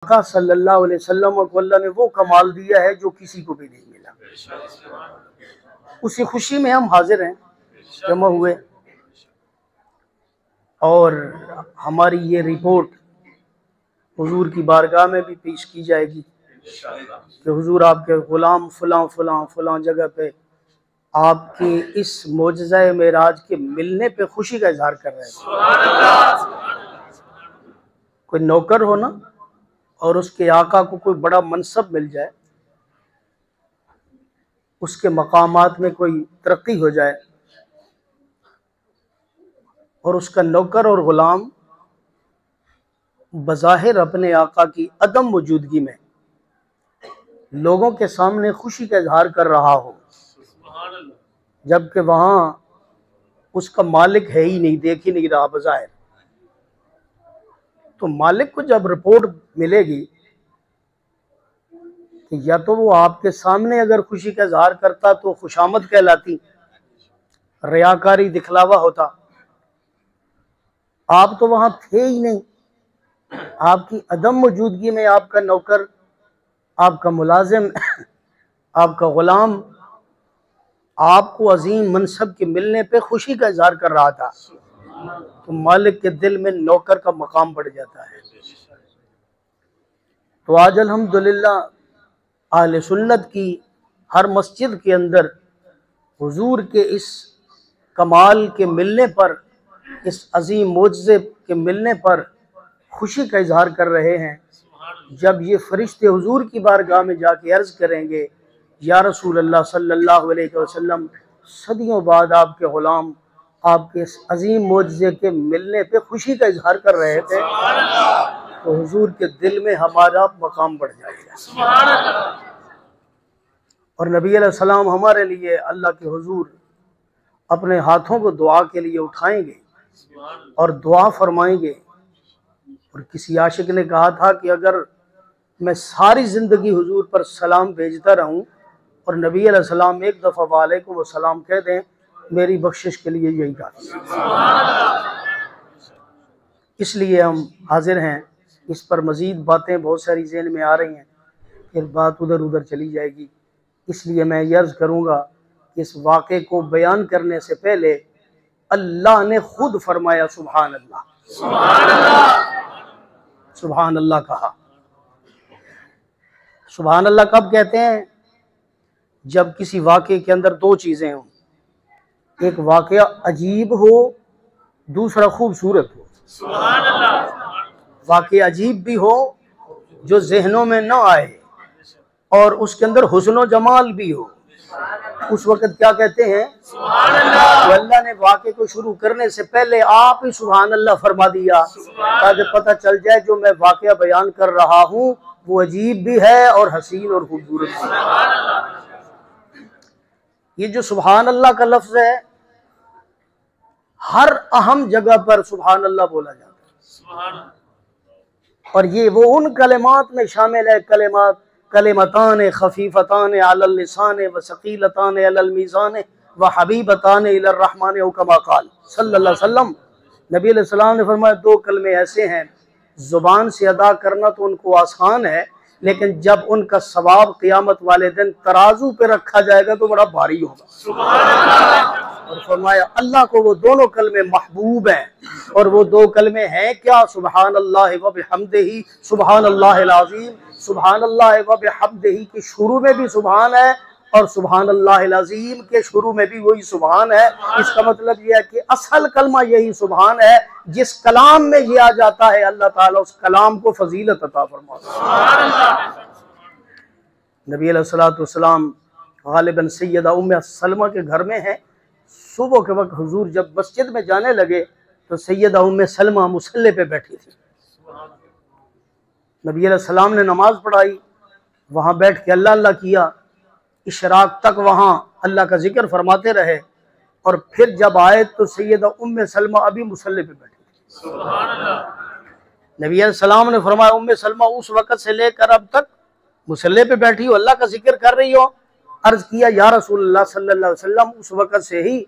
आका सल्लल्लाहु अलैहि वसल्लम को अल्लाह ने वो कमाल दिया है जो किसी को भी नहीं मिला। उसी खुशी में हम हाजिर हैं, जमा हुए, और हमारी ये रिपोर्ट हुजूर की बारगाह में भी पेश की जाएगी कि हुजूर आपके गुलाम फलां फलां फलां जगह पे आपके इस मोजज़ा मेराज के मिलने पे खुशी का इजहार कर रहे हैं। कोई नौकर हो ना और उसके आका को कोई बड़ा मनसब मिल जाए, उसके मकामात में कोई तरक्की हो जाए, और उसका नौकर और गुलाम बज़ाहिर अपने आका की अदम मौजूदगी में लोगों के सामने खुशी का इजहार कर रहा हो, जबकि वहाँ उसका मालिक है ही नहीं, देख ही नहीं रहा बज़ाहिर। तो मालिक को जब रिपोर्ट मिलेगी कि या तो वो आपके सामने अगर खुशी का इजहार करता तो खुशामद कहलाती, रियाकारी दिखलावा होता। आप तो वहां थे ही नहीं, आपकी अदम मौजूदगी में आपका नौकर, आपका मुलाजिम, आपका गुलाम आपको अजीम मनसब के मिलने पे खुशी का इजहार कर रहा था, तो मालिक के दिल में नौकर का मकाम बढ़ जाता है। तो आज अल्हम्दुलिल्लाह आहले सुन्नत की हर मस्जिद के अंदर हुजूर के इस कमाल के मिलने पर, इस अजीम मोजज़े के मिलने पर खुशी का इजहार कर रहे हैं। जब ये फरिश्ते हुजूर की बारगाह में जाके अर्ज़ करेंगे, या रसूल अल्लाह सल्लल्लाहु अलैहि वसल्लम, सदियों बाद आपके ग़ुलाम आपके इस अजीम मोजज़े के मिलने पे खुशी का इजहार कर रहे थे, तो हुजूर के दिल में हमारा मकाम बढ़ जाएगा। और नबी अलैहिस्सलाम हमारे लिए अल्लाह के हुजूर अपने हाथों को दुआ के लिए उठाएंगे और दुआ फरमाएंगे। और किसी आशिक ने कहा था कि अगर मैं सारी ज़िंदगी हुजूर पर सलाम भेजता रहूं और नबी अलैहिस्सलाम एक दफ़ा वालेकुम अस्सलाम कह दें, मेरी बख्शिश के लिए यही काफ़ी है। इसलिए हम हाजिर हैं। इस पर मज़ीद बातें बहुत सारी ज़हन में आ रही हैं, फिर बात उधर उधर चली जाएगी। इसलिए मैं ये अर्ज़ करूँगा कि इस वाक़े को बयान करने से पहले अल्लाह ने खुद फरमाया सुभान अल्लाह, सुभान अल्लाह कहा। सुभान अल्लाह कब कहते हैं? जब किसी वाक़े के अंदर दो चीज़ें हों, एक वाक़या अजीब हो, दूसरा खूबसूरत हो। सुभान अल्लाह। वाक़या अजीब भी हो जो जहनों में न आए, और उसके अंदर हुस्न जमाल भी हो, उस वक़्त क्या कहते हैं? सुभान अल्लाह। तो अल्लाह ने वाक़े को शुरू करने से पहले आप ही सुभान अल्लाह फरमा दिया, ताकि पता चल जाए जो मैं वाक़या बयान कर रहा हूँ वो अजीब भी है और हसीन और खूबसूरत भी है। ये जो सुभान अल्लाह का लफ्ज़ है, हर अहम जगह पर सुभान अल्लाह बोला जाता है, और ये वो उन कलिमात में शामिल है, कलिमतान खफीफतान अलल लिसान व सकीलतान अलल मीज़ान व हबीबतान इलर रहमान औ कमा क़ाल सल्लल्लाहु अलैहि वसल्लम। नबी अलैहि सलाम ने फरमाया, दो कलमे ऐसे हैं ज़ुबान से अदा करना तो उनको आसान है, लेकिन जब उनका सवाब क़यामत वाले दिन तराजू पे रखा जाएगा तो बड़ा भारी होगा। और फरमाया अल्लाह को वो दोनों कलमे महबूब हैं, और वो दो कलमे हैं क्या? सुबहान अल्लाह व बिहम्दिही सुबहान अल्लाहिल अज़ीम। सुबहान अल्लाह व बिहम्दिही के शुरू में भी सुबहान है, और सुबहान अल्लाहिल अज़ीम के शुरू में भी वही सुबहान है। इसका मतलब यह है कि असल कलमा यही सुबहान है। जिस कलाम में ये आ जाता है, अल्लाह ताला उस कलाम को फजीलत अता फरमाता है। नबी अलैहिस्सलातु वस्सलाम गालिबन सैयदा उम्मे सलमा के घर में है। सुबह के वक्त हुजूर जब मस्जिद में जाने लगे तो सैयदा उम्मे सलमा मुसल्ले पे बैठी थी। नबी अलैहिस्सलाम ने नमाज पढ़ाई, वहाँ बैठ के अल्लाह अल्लाह किया, इशराक तक वहाँ अल्लाह का जिक्र फरमाते रहे, और फिर जब आए तो सैयदा उम्मे सलमा अभी मुसल्ले पे बैठी थी। नबी अलैहिस्सलाम ने फरमाया, उम्मे सलमा उस वक़्त से लेकर अब तक मुसल्ले पे बैठी हो, अल्लाह का जिक्र कर रही हो? अर्ज़ किया, या रसूलल्लाह सल्लल्लाहु अलैहि वसल्लम, उस वक़्त से ही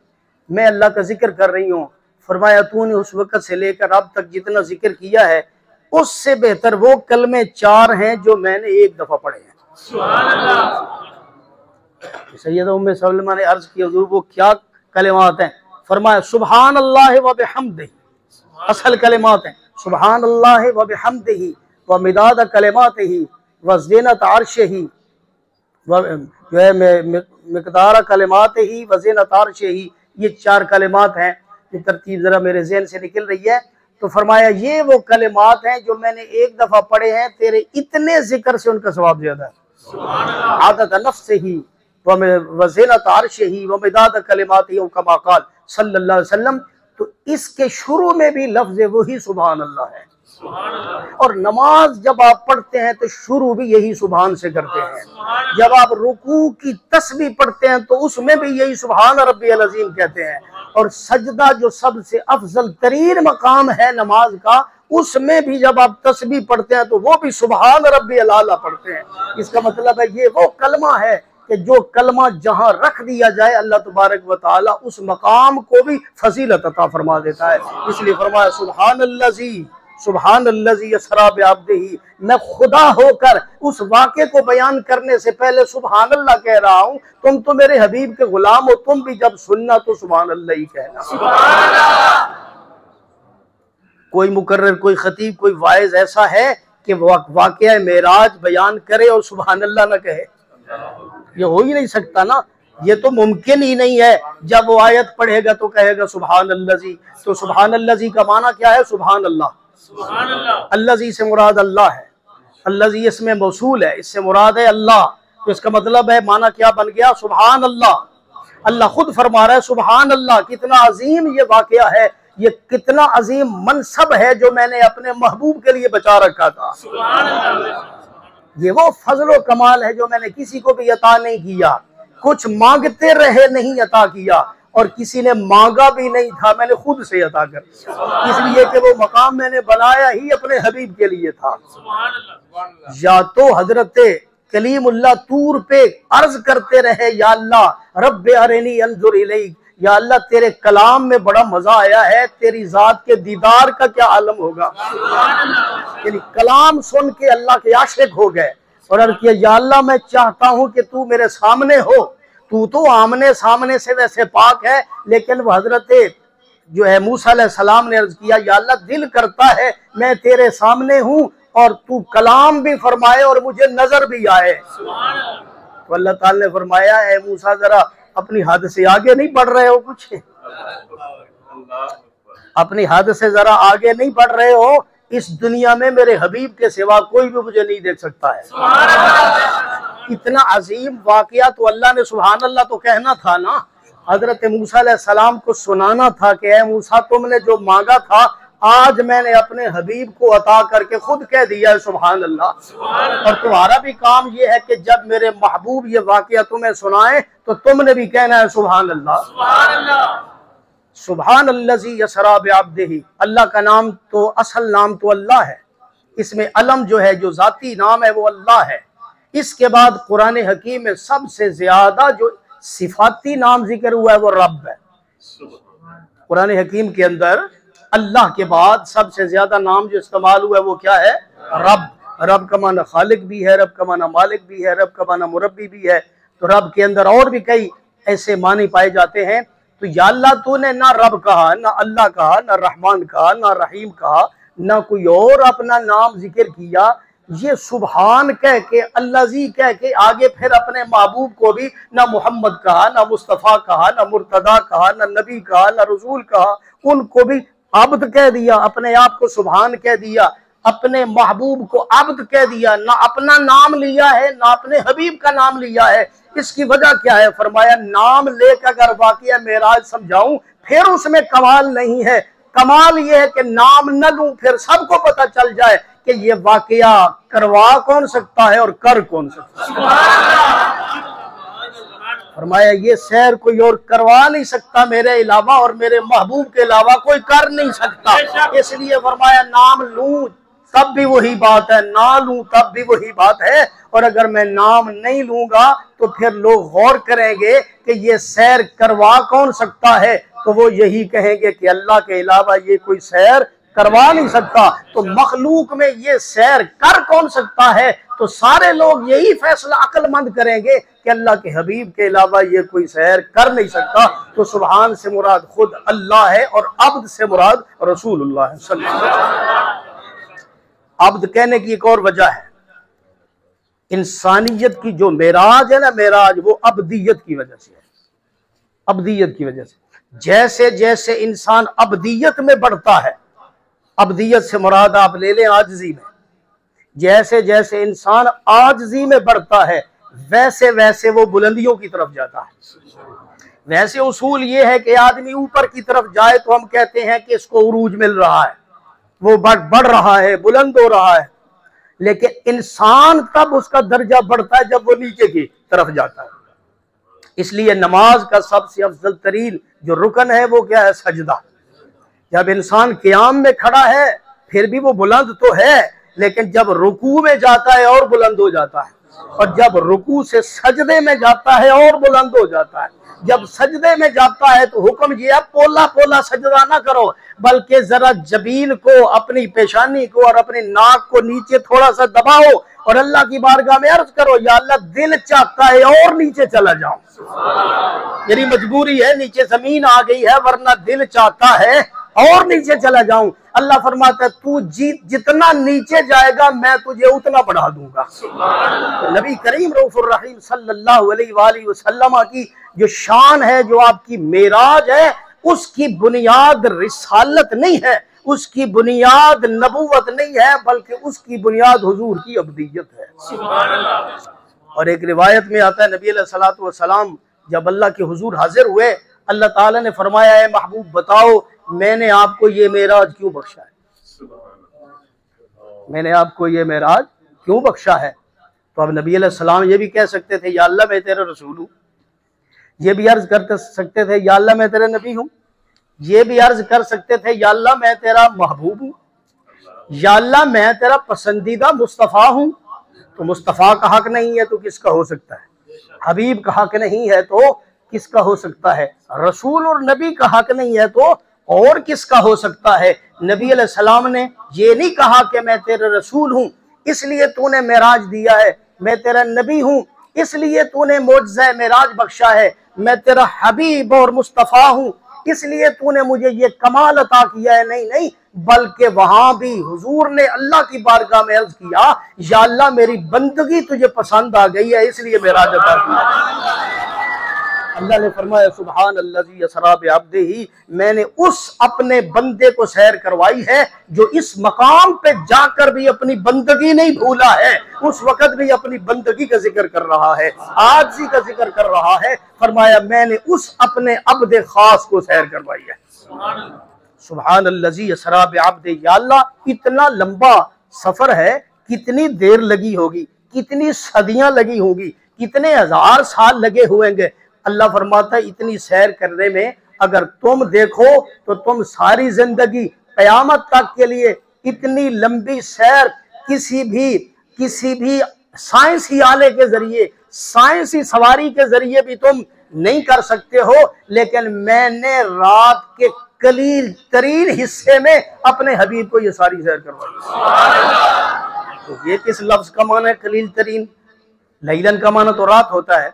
मैं अल्लाह का जिक्र कर रही हूँ। फरमाया, तूने उस वक़्त से लेकर अब तक जितना जिक्र किया है उससे बेहतर वो कलमे 4 हैं जो मैंने एक दफा पढ़े हैं। सैयदा उम्मे सलमा ने अर्ज की, हुजूर वो क्या कलिमात हैं? फरमाया सुभान अल्लाह व बिहम्दिही, असल कलिमात हैं सुभान अल्लाह व बिहम्दिही व मिदाद कलिमातिही व ज़ीनत अर्शिही व जो है मिक़दार कलिमातिही व ज़ीनत अर्शिही। ये 4 कलिमात हैं। ये तरतीब जरा मेरे ज़हन से निकल रही है। तो फरमाया ये वो कलिमात हैं जो मैंने एक दफा पढ़े हैं, तेरे इतने जिक्र से उनका सवाब ज्यादा है। आदत नफ्सिही व ज़ीनत अर्शिही व मिदाद कलिमातिही कमा क़ाल सल्लल्लाहु अलैहि वसल्लम। तो इसके शुरू में भी लफ्ज़ वही सुभान अल्लाह है, और नमाज जब आप पढ़ते हैं तो शुरू भी यही सुभान से करते हैं। जब आप रुकू की तस्बीह पढ़ते हैं तो उसमें भी यही सुभान रब्बियल अज़ीम कहते हैं। और सजदा जो सबसे अफजल तरीन मकाम है नमाज का, उसमें भी जब आप तस्बीह पढ़ते हैं तो वो भी सुभान रब्बियल आला पढ़ते हैं। इसका मतलब है ये वो कलमा है कि जो कलमा जहां रख दिया जाए अल्लाह तबारक व तआला उस मकाम को भी फजीलत अता फरमा देता है। इसलिए फरमाया सुभान अल्लज़ी यसरा बिअब्दिही, मैं खुदा होकर उस वाक़े को बयान करने से पहले सुभान अल्लाह कह रहा हूँ। तुम तो मेरे हबीब के गुलाम हो, तुम भी जब सुनना तो सुभान अल्लाह ही कहना। कोई मुकर्रर, कोई खतीब, कोई वाइज ऐसा है कि वाक़या मेराज बयान करे और सुभान अल्लाह न कहे? ये हो ही नहीं सकता ना, ये तो मुमकिन ही नहीं है। जब वो आयत पढ़ेगा तो कहेगा सुभान अल्लज़ी। तो सुभान अल्लज़ी का माना क्या है? सुभान अल्लाह। अल्लज़ी से मुराद अल्लाह है, अल्लज़ी इसमें मौसूल है, इससे मुराद है अल्लाह। तो इसका मतलब है माना क्या बन गया? सुभान अल्लाह। अल्लाह खुद फरमा रहा है सुभान अल्लाह। कितना अजीम ये वाक़या है, ये कितना अजीम मनसब है जो मैंने अपने महबूब के लिए बचा रखा था। ये वो फजलो कमाल है जो मैंने किसी को भी अता नहीं किया। कुछ मांगते रहे नहीं अता किया, और किसी ने मांगा भी नहीं था, मैंने खुद से अता कर दिया। इसलिए कि वो मकाम मैंने बनाया ही अपने हबीब के लिए था। या तो हजरत कलीमुल्लाह तूर पे अर्ज करते रहे, या अल्लाह रब्बे अरनी अंजुर इलैक, या अल्लाह तेरे कलाम में बड़ा मजा आया है, तेरी जात के दीदार का क्या आलम होगा। यानी कलाम सुन के अल्लाह के आशिक हो गए और अर्ज किया, या अल्लाह मैं चाहता हूँ कि तू मेरे सामने हो। तू तो आमने सामने से वैसे पाक है, लेकिन वह हजरत जो है मूसा अलैहिस्सलाम ने अर्ज किया, या अल्लाह दिल करता है मैं तेरे सामने हूँ और तू कलाम भी फरमाए और मुझे नजर भी आए। तो अल्लाह ताला ने फरमाया, ए मूसा जरा अपनी हद से आगे नहीं बढ़ रहे हो, कुछ अपनी हद से जरा आगे नहीं बढ़ रहे हो। इस दुनिया में मेरे हबीब के सिवा कोई भी मुझे नहीं देख सकता है। इतना अजीम वाकया तो अल्लाह ने सुभान अल्लाह तो कहना था ना। हजरत मूसा अलैहिस्सलाम को सुनाना था कि ए मूसा तुमने जो मांगा था आज मैंने अपने हबीब को अता करके खुद कह दिया है सुभान अल्लाह। और तुम्हारा भी काम ये है कि जब मेरे महबूब ये वाकया तुम्हें सुनाए तो तुमने भी कहना है सुभान अल्लाह। सुभान अल्लज़ी यसरा बिअब्दिही, अल्लाह का नाम तो असल नाम तो अल्लाह है, इसमें अलम जो है जो जाती नाम है वो अल्लाह है। इसके बाद कुरान हकीम में सबसे ज्यादा जो सिफाती नाम जिक्र हुआ है वो रब है। कुरान हकीम के अंदर अल्लाह के बाद सबसे ज्यादा नाम जो इस्तेमाल हुआ है वो क्या है? रब। रब का माना खालिक भी है, रब का माना मालिक भी है, रब का माना मुरब्बी भी है। तो रब के अंदर और भी कई ऐसे मानी पाए जाते हैं। तो या अल्लाह तूने ना रब कहा, ना अल्लाह कहा, ना रहमान कहा, ना रहीम कहा, ना कोई और अपना नाम जिक्र किया। ये सुभान कह के अल्लाजी कह के आगे फिर अपने महबूब को भी ना मोहम्मद कहा, ना मुस्तफ़ा कहा, ना मुर्तदा कहा, ना नबी कहा, ना रसूल कहा, उनको भी अब्द कह दिया, अपने आप को सुभान कह दिया, अपने महबूब को अब्द कह दिया। ना अपना नाम लिया है ना अपने हबीब का नाम लिया है। इसकी वजह क्या है? फरमाया नाम लेकर अगर वाकया मेराज समझाऊं फिर उसमें कमाल नहीं है। कमाल ये है कि नाम न लूं फिर सबको पता चल जाए कि ये वाकया करवा कौन सकता है और कर कौन सकता है। फरमाया ये सैर कोई और करवा नहीं सकता मेरे अलावा, और मेरे महबूब के अलावा कोई कर नहीं सकता। इसलिए फरमाया नाम लूं तब भी वही बात है, ना लूं तब भी वही बात है। और अगर मैं नाम नहीं लूंगा तो फिर लोग गौर करेंगे कि ये सैर करवा कौन सकता है, तो वो यही कहेंगे कि अल्लाह के अलावा ये कोई सैर करवा नहीं सकता। तो मखलूक में ये सैर कर कौन सकता है? तो सारे लोग यही फैसला अक्लमंद करेंगे कि अल्लाह के हबीब के अलावा ये कोई सैर कर नहीं सकता। तो सुभान से मुराद खुद अल्लाह है और अब्द से मुराद रसूलुल्लाह है सल्लल्लाहु अलैहि वसल्लम। अब्द कहने की एक और वजह है, इंसानियत की जो मेराज है ना, मेराज वो अब्दियत की वजह से है। अब्दियत की वजह से जैसे जैसे इंसान अब्दियत में बढ़ता है, अब्दियत से मुराद आप ले लें आजिज़ी में, जैसे जैसे इंसान आजिज़ी में बढ़ता है वैसे वैसे वो बुलंदियों की तरफ जाता है। वैसे उसूल ये है कि आदमी ऊपर की तरफ जाए तो हम कहते हैं कि इसको उरूज मिल रहा है, वो बढ़ रहा है, बुलंद हो रहा है। लेकिन इंसान तब उसका दर्जा बढ़ता है जब वो नीचे की तरफ जाता है। इसलिए नमाज का सबसे अफजल तरीन जो रुकन है वो क्या है? सजदा। जब इंसान क़याम में खड़ा है फिर भी वो बुलंद तो है, लेकिन जब रुकू में जाता है और बुलंद हो जाता है, और जब रुकू से सजदे में जाता है और बुलंद हो जाता है। जब सजदे में जाता है तो हुक्म ये है पोला पोला सजदा ना करो, बल्कि जरा जबीन को, अपनी पेशानी को और अपनी नाक को नीचे थोड़ा सा दबाओ और अल्लाह की बारगाह में अर्ज करो, या अल्लाह दिल चाहता है और नीचे चला जाओ, मेरी मजबूरी है, नीचे जमीन आ गई है, वरना दिल चाहता है और नीचे चला जाऊं। अल्लाह फरमाता है तू जितना नीचे जाएगा मैं तुझे उतना बढ़ा दूंगा। तो नबी करीम रऊफुर रहीम सल्लल्लाहु अलैहि वसल्लम की जो शान है, जो आपकी मेराज है, उसकी बुनियाद रिसालत नहीं है, उसकी बुनियाद नबूवत नहीं है, बल्कि उसकी बुनियाद हुजूर की अब्दियत है। और एक रिवायत में आता है नबी अलैहिस्सलातु वस्सलाम जब अल्लाह के हुजूर हाजिर हुए, अल्लाह ताला ने फरमाया है महबूब बताओ मैंने आपको ये मेराज क्यों बख्शा है? मैंने आपको ये मेराज क्यों बख्शा है? तो अब नबी अलैहिस्सलाम ये भी कह सकते थे या अल्लाह मैं तेरा रसूल हूँ, ये भी अर्ज कर सकते थे या अल्लाह मैं तेरा नबी हूँ, ये भी अर्ज कर सकते थे या अल्लाह मैं तेरा महबूब हूँ, या अल्लाह मैं तेरा पसंदीदा मुस्तफ़ा हूँ। तो मुस्तफ़ा का हक नहीं है तो किसका हो सकता है? हबीब का हक नहीं है तो किसका हो सकता है? रसूल और नबी का हक नहीं है तो और किसका हो सकता है? नबी अलैहिस्सलाम ने ये नहीं कहा कि मैं तेरा रसूल हूँ इसलिए तूने मेराज दिया है, मैं तेरा नबी हूँ इसलिए तूने मोजज़ा मेराज बख्शा है, मैं तेरा हबीब और मुस्तफ़ा हूँ इसलिए तूने मुझे ये कमाल अता किया है। नहीं नहीं, बल्कि वहां भी हुजूर ने अल्लाह की बारगाह में अर्ज किया या अल्लाह मेरी बंदगी तुझे पसंद आ गई है इसलिए मेराज अता किया। अल्लाह ने फरमाया सुभान अल्लज़ी असरा बिअब्दिही, मैंने उस अपने बंदे को सैर करवाई है जो इस मकाम पे जाकर भी अपनी बंदगी नहीं भूला है, उस वक्त भी अपनी बंदगी का जिक्र कर रहा है, आजिज़ी का जिक्र कर रहा है। फरमाया मैंने उस अपने अब्द खास को सैर करवाई है। सुभान अल्लज़ी असरा बिअब्दिही, या अल्लाह इतना लंबा सफर है, कितनी देर लगी होगी, कितनी सदियां लगी होगी, कितने हजार साल लगे हुएंगे। अल्लाह फरमाता है इतनी सैर करने में अगर तुम देखो तो तुम सारी जिंदगी क़यामत तक के लिए इतनी लंबी सैर किसी भी साइंसी आले के जरिए, साइंसी सवारी के जरिए भी तुम नहीं कर सकते हो। लेकिन मैंने रात के कलील तरीन हिस्से में अपने हबीब को ये सारी सैर करवाई। तो ये किस लफ्ज का माना है कलील तरीन? लैलन का माना तो रात होता है,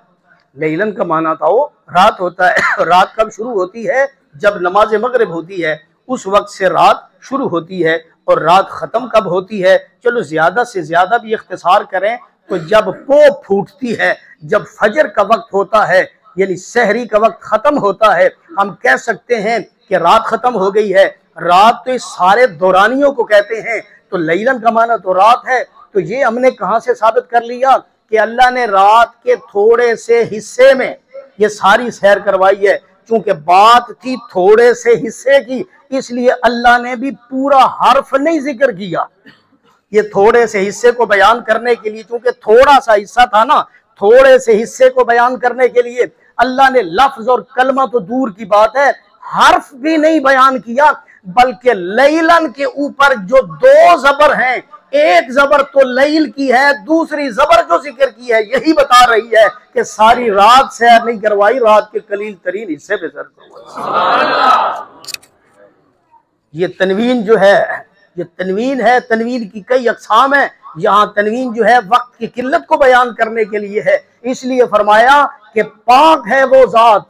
लैलन का माना था वो रात होता है। रात कब शुरू होती है? जब नमाज मगरिब होती है, उस वक्त से रात शुरू होती है। और रात ख़त्म कब होती है? चलो ज़्यादा से ज़्यादा भी इख्तिसार करें तो जब पो फूटती है, जब फजर का वक्त होता है, यानी सहरी का वक्त ख़त्म होता है, हम कह सकते हैं कि रात ख़त्म हो गई है। रात तो इस सारे दौरानियों को कहते हैं, तो लैलन का माना तो रात है। तो ये हमने कहाँ से साबित कर लिया कि अल्लाह ने रात के थोड़े से हिस्से में ये सारी सैर करवाई है। चूंकि बात थी थोड़े से हिस्से की, इसलिए अल्लाह ने भी पूरा हर्फ नहीं जिक्र किया। ये थोड़े से हिस्से को बयान करने के लिए, चूंकि थोड़ा सा हिस्सा था ना, थोड़े से हिस्से को बयान करने के लिए अल्लाह ने लफ्ज और कलमा तो दूर की बात है, हर्फ भी नहीं बयान किया, बल्कि लैलन के ऊपर जो दो जबर हैं, एक जबर तो लैल की है, दूसरी जबर जो जिक्र की है यही बता रही है कि सारी रात सैर नहीं करवाई, रात के कलील तरीन हिस्से पे सैर करवाई। ये तनवीन जो है, ये तनवीन है, तनवीन की कई अक़साम है। यहाँ तनवीन जो है वक्त की किल्लत को बयान करने के लिए है, इसलिए फरमाया कि पाक है वो ज़ात,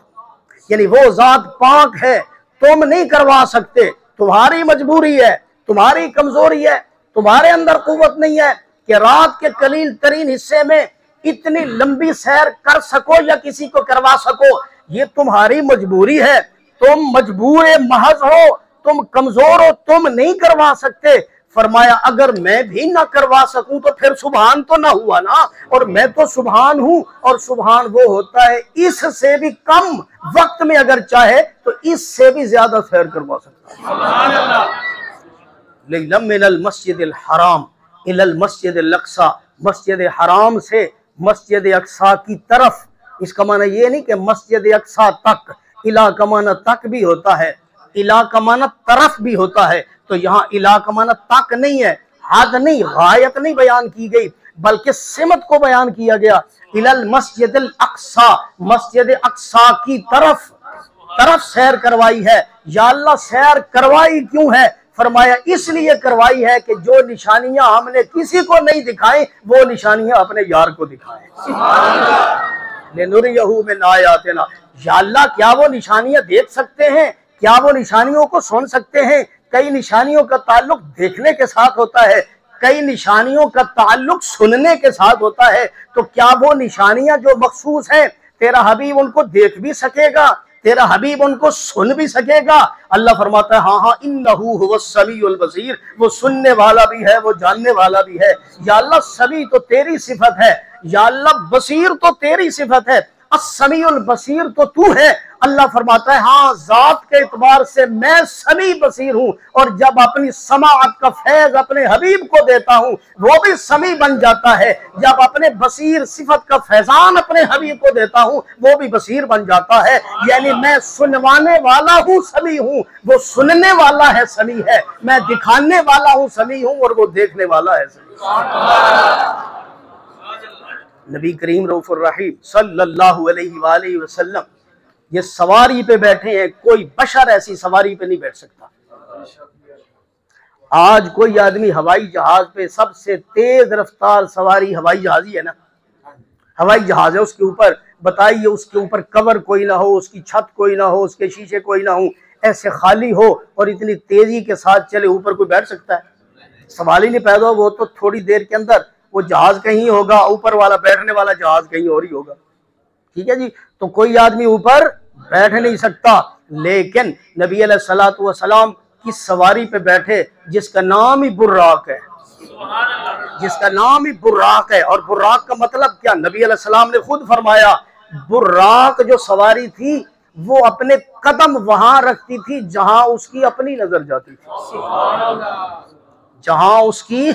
यानी वो ज़ात पाक है, तुम नहीं करवा सकते, तुम्हारी मजबूरी है, तुम्हारी कमजोरी है, तुम्हारे अंदर कुव्वत नहीं है कि रात के कलील तरीन हिस्से में इतनी लंबी सैर कर सको या किसी को करवा सको, ये तुम्हारी मजबूरी है, तुम मजबूर महज हो, तुम कमजोर हो, तुम नहीं करवा सकते। फरमाया अगर मैं भी ना करवा सकूं तो फिर सुभान तो ना हुआ ना, और मैं तो सुभान हूं, और सुभान वो होता है इससे भी कम वक्त में अगर चाहे तो इससे भी ज्यादा सैर करवा सकता है। लैलम मिनल मस्जिदिल हराम इलल मस्जिदिल अक्सा, मस्जिद हराम से मस्जिद अक्सा की तरफ। इसका माना ये नहीं कि मस्जिद अक्सा तक, इला का माना तक भी होता है, इला का माना तरफ भी होता है, तो यहाँ इला का माना तक नहीं है, हद नहीं, गायत नहीं बयान की गई, बल्कि सिमत को बयान किया गया। इलल मस्जिदिल अक्सा, मस्जिद अक्सा की तरफ सैर करवाई है। या अल्लाह सैर करवाई क्यों है? फरमाया इसलिए करवाई है कि जो निशानियां हमने किसी को नहीं दिखाई वो निशानियां अपने यार को दिखाएं। लेनुरियहु मिन आयातिना, या अल्लाह क्या वो निशानियां देख सकते हैं? क्या वो निशानियों को सुन सकते हैं? कई निशानियों का ताल्लुक देखने के साथ होता है, कई निशानियों का ताल्लुक सुनने के साथ होता है। तो क्या वो निशानियां जो मखसूस हैं तेरा हबीब उनको देख भी सकेगा, तेरा हबीब उनको सुन भी सकेगा? अल्लाह फरमाता है हाँ हाँ इन्नहु हुवस समीउल बसीर, वो सुनने वाला भी है, वो जानने वाला भी है। या अल्लाह समी तो तेरी सिफत है, या अल्लाह बसीर तो तेरी सिफत है, अस्समीउल बसीर तो तू है। अल्लाह फरमाता है हाँ जात के एतबार से मैं समी बसीर हूँ, और जब अपनी समाअत का फैज अपने हबीब को देता हूँ वो भी समी बन जाता है, जब अपने बसीर सिफत का फैजान अपने हबीब को देता हूँ वो भी बसीर बन जाता है। यानी मैं सुनवाने वाला हूँ समी हूँ, वो सुनने वाला है समी है, मैं दिखाने वाला हूँ समी हूँ, और वो देखने वाला है समी। नबी करीम रऊफुर रहीम सल्लल्लाहु अलैहि वसल्लम ये सवारी पे बैठे हैं, कोई बशर ऐसी सवारी पे नहीं बैठ सकता। आज कोई आदमी हवाई जहाज पे, सबसे तेज रफ्तार सवारी हवाई जहाज ही है ना, हवाई जहाज है, उसके ऊपर बताइए, उसके ऊपर कवर कोई ना हो, उसकी छत कोई ना हो, उसके शीशे कोई ना हो, ऐसे खाली हो और इतनी तेजी के साथ चले, ऊपर कोई बैठ सकता है? सवाल ही नहीं पैदा हो। वो तो थोड़ी देर के अंदर वो जहाज कहीं होगा, ऊपर वाला बैठने वाला जहाज कहीं और ही होगा। ठीक है जी, तो कोई आदमी ऊपर बैठ नहीं सकता। लेकिन नबी अलैहिस्सलातु वस्सलाम की सवारी पे बैठे जिसका नाम ही बुर्राक है, जिसका नाम ही बुर्राक है। और बुर्राक का मतलब क्या? नबी अलैहिस्सलाम ने खुद फरमाया बुर्राक जो सवारी थी वो अपने कदम वहां रखती थी जहां उसकी अपनी नजर जाती थी, जहां उसकी,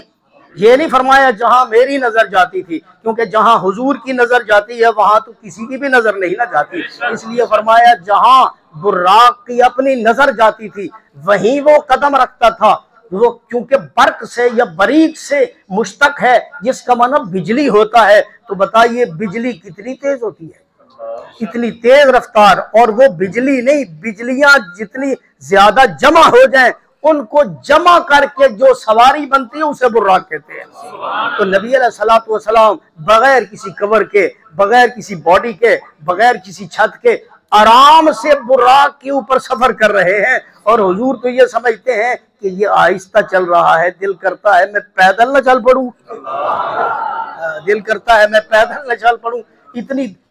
ये नहीं फरमाया जहां मेरी नजर जाती थी, क्योंकि जहां हुजूर की नजर जाती है वहां तो किसी की भी नजर नहीं ना जाती, इसलिए फरमाया जहां बुर्राक की अपनी नजर जाती थी वहीं वो कदम रखता था। वो क्योंकि बर्क से या बरीक से मुश्तक है जिसका मतलब बिजली होता है, तो बताइए बिजली कितनी तेज होती है, इतनी तेज रफ्तार। और वो बिजली नहीं, बिजलियां जितनी ज्यादा जमा हो जाएं उनको जमा करके जो सवारी बनती है उसे बुर्राक कहते हैं। तो नबी अलैहिस्सलातु वस्सलाम बगैर किसी कवर के, बगैर किसी बॉडी के, बगैर किसी छत के आराम से बुर्राक के ऊपर सफर कर रहे हैं। और हुजूर तो ये समझते हैं कि ये आहिस्ता चल रहा है, दिल करता है मैं पैदल न चल पड़ूं, दिल करता है मैं पैदल न चल पड़ूं।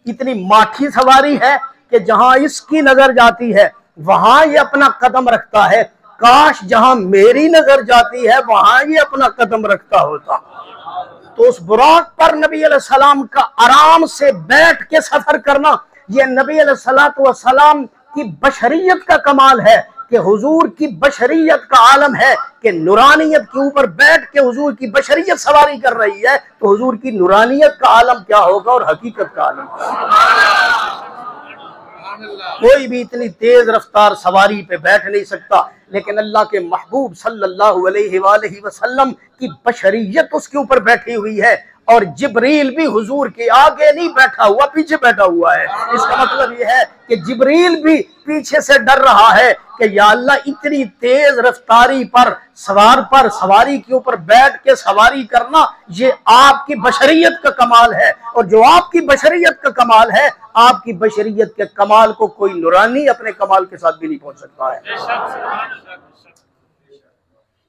इतनी माठी सवारी है कि जहां इसकी नजर जाती है वहां ये अपना कदम रखता है। काश जहां मेरी नजर जाती है वहां ये अपना कदम रखता होता। तो उस बुराक पर नबी अलैहिस्सलाम का आराम से बैठ के सफर करना, ये नबी अलैहिस्सलातु वस्सलाम की बशरियत का कमाल है कि हुजूर की बशरियत का आलम है कि नूरानियत के ऊपर बैठ के हुजूर की बशरियत सवारी कर रही है, तो हुजूर की नूरानियत का आलम क्या होगा और हकीकत का आलम। कोई भी इतनी तेज रफ्तार सवारी पे बैठ नहीं सकता, लेकिन अल्लाह के महबूब सल्लल्लाहु अलैहि वसल्लम की बशरियत उसके ऊपर बैठी हुई है। और जिब्रील भी हुजूर के आगे नहीं बैठा हुआ, पीछे बैठा हुआ है। इसका मतलब यह है कि जिब्रील भी पीछे से डर रहा है कि या अल्लाह इतनी तेज रफ्तारी पर सवारी के ऊपर बैठ के सवारी करना ये आपकी बशरियत का कमाल है, और जो आपकी बशरियत का कमाल है, आपकी बशरियत के कमाल को कोई नुरानी अपने कमाल के साथ भी नहीं पहुंच सकता है।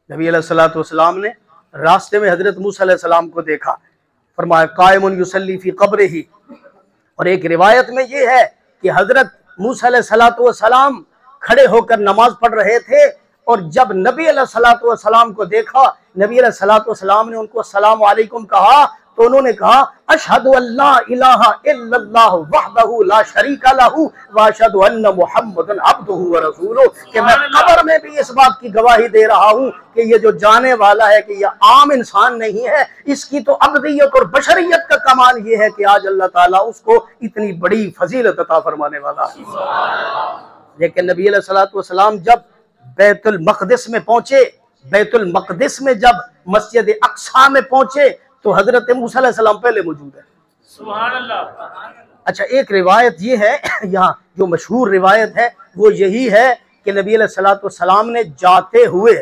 नबी अलैहिस्सलातु वस्सलाम ने रास्ते में हजरत मूसा अलैहिस्सलाम को देखा, फरमाया कायमुन युसल्ली फी क़ब्रिही। और एक रिवायत में ये है कि हजरत मूसा अलैहिस्सलातु वस्सलाम खड़े होकर नमाज पढ़ रहे थे, और जब नबी अलैहिस्सलातु वस्सलाम को देखा, नबी अलैहिस्सलातु वस्सलाम ने उनको अस्सलाम वालेकुम कहा, तो उन्होंने कहा अशहदु अल्ला इलाहा इल्लल्लाह वहदहु ला शरीका लहू व अशहदु अन्न मुहम्मदन अब्दुहु व रसूलुहु, कि मैं कब्र में भी इस बात की गवाही दे रहा हूँ कि ये जो जाने वाला है कि यह आम इंसान नहीं है, इसकी तो अब्दियत और बशरियत का कमाल ये है कि आज अल्लाह ताला उसको इतनी बड़ी फजीलत अता फरमाने वाला है। लेकिन नबी अलैहिस्सलातु वस्सलाम जब बैतुल मक़दिस में पहुंचे, बैतुल मक़दिस में जब मस्जिद अक्सा में पहुंचे, तो हजरत मूसा अलैहिस्सलाम पहले मौजूद है। सुभान अल्लाह। अच्छा, एक रिवायत ये है, यहाँ जो मशहूर रिवायत है वो यही है कि नबी अलैहिस्सलातु वस्सलाम ने जाते हुए